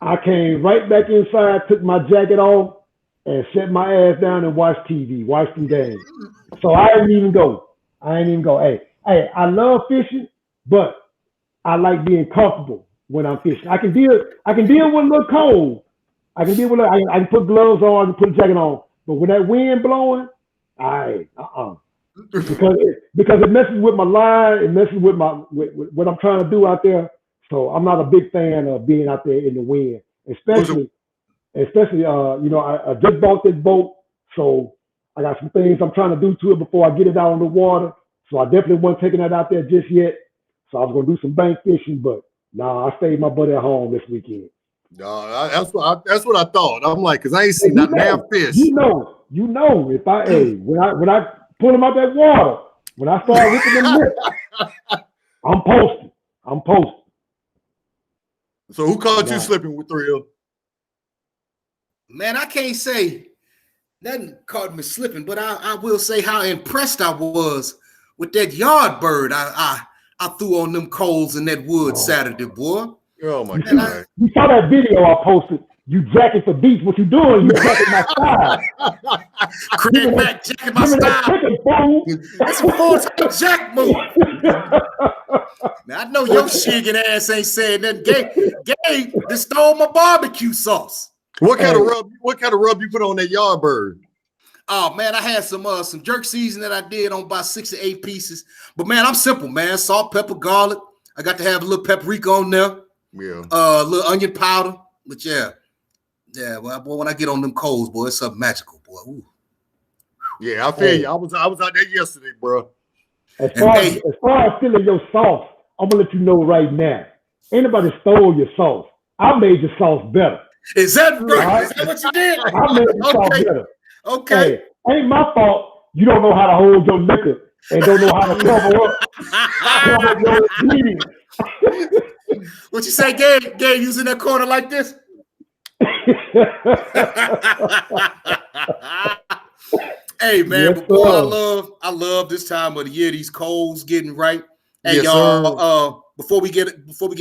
I came right back inside, took my jacket off, and set my ass down and watched TV, watched some games. So I didn't even go. Hey, I love fishing, but I like being comfortable when I'm fishing. I can deal with a little cold. I can put gloves on, I can put a jacket on. But when that wind blowing, because it messes with my line, it messes with what I'm trying to do out there. So I'm not a big fan of being out there in the wind, especially I just bought this boat, so I got some things I'm trying to do to it before I get it out on the water. So I definitely wasn't taking that out there just yet. So I was gonna do some bank fishing, but I stayed my butt at home this weekend. No, that's what I thought. I'm like, because I ain't seen that damn fish. You know, if when I pull them out that water, when I start ripping them lips, I'm posting. So who caught you slipping with Thrill? Man, I can't say nothing caught me slipping, but I will say how impressed I was with that yard bird I threw on them coals in that wood Saturday, boy. Oh my God! You saw that video I posted. You jacking for beats. What you doing? You jacking my style. Craig Mack jacking my style. That's a full-time jack move. Now I know your shigging ass ain't saying nothing. Gabe just stole my barbecue sauce. What kind of rub? What kind of rub you put on that yard bird? Oh man, I had some jerk seasoning that I did on about 6 or 8 pieces. But man, I'm simple, man. Salt, pepper, garlic. I got to have a little paprika on there. Yeah. A little onion powder. But yeah. Well, boy, when I get on them coals, boy, it's something magical, boy. Ooh. Yeah, I feel you. I was out there yesterday, bro. As far as filling your sauce, I'm gonna let you know right now. Anybody stole your sauce. I made your sauce better. Is that right? Is that what you did? I made your sauce better. Okay. Hey, ain't my fault you don't know how to hold your liquor and don't know how to cover up your ingredients. What you say, Gabe? Gabe, you was in that corner like this? Hey man, yes, but boy, I love this time of the year. These coals getting right. Hey yes, y'all, before we get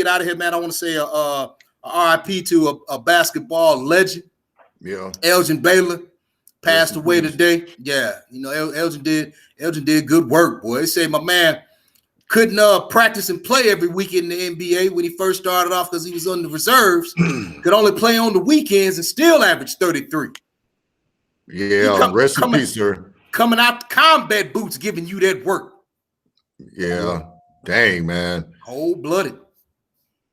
out of here, man, I want to say a RIP to a basketball legend. Yeah, Elgin Baylor passed away today. Yeah, you know, Elgin did good work, boy. They say my man couldn't practice and play every week in the NBA when he first started off because he was on the reserves. Could only play on the weekends and still average 33. Yeah, rest in peace, sir. Coming out the combat boots, giving you that work. Yeah, dang, man. Cold-blooded.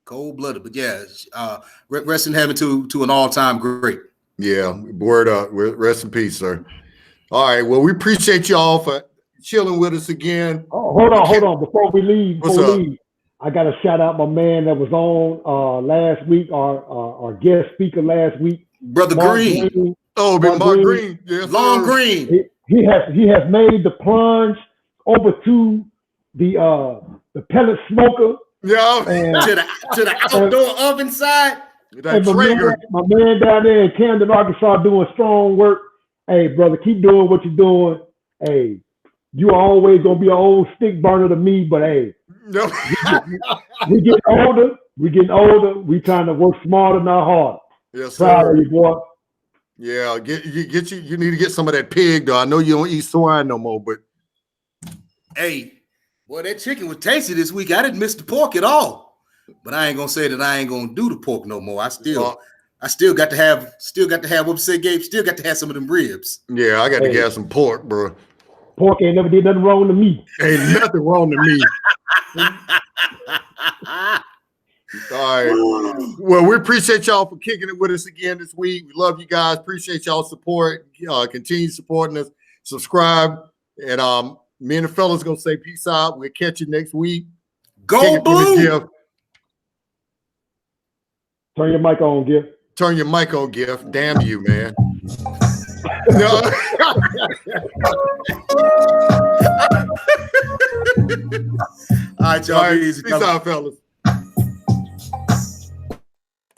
But yeah, rest in heaven to an all-time great. Yeah, word up. Rest in peace, sir. All right, well, we appreciate y'all for chilling with us again. Oh, hold on. Before we leave, I got to shout out my man that was on last week, our guest speaker last week, Brother Green. Oh, Mark Green. Yes, Long sir. Green. He has made the plunge over to the pellet smoker. Yeah. To the outdoor oven side. My man down there in Camden, Arkansas, doing strong work. Hey, brother, keep doing what you're doing. Hey, you are always gonna be an old stick burner to me, but hey, no. we getting older. We trying to work smarter, not harder. Yes, sir. Proud of you, boy. Yeah, you need to get some of that pig, though. I know you don't eat swine no more, but hey, boy, that chicken was tasty this week. I didn't miss the pork at all. But I ain't gonna say that I ain't gonna do the pork no more. I still got to have what you say, Gabe. Still got to have some of them ribs. Yeah, I got to get some pork, bro. Pork ain't never did nothing wrong to me. Ain't nothing wrong to me. All right. Well, we appreciate y'all for kicking it with us again this week. We love you guys. Appreciate y'all support. Continue supporting us. Subscribe. And me and the fellas gonna say peace out. We'll catch you next week. Go Blue. Turn your mic on, Giff. Turn your mic on, Giff. Damn you, man. No. All right, y'all. Peace out, fellas.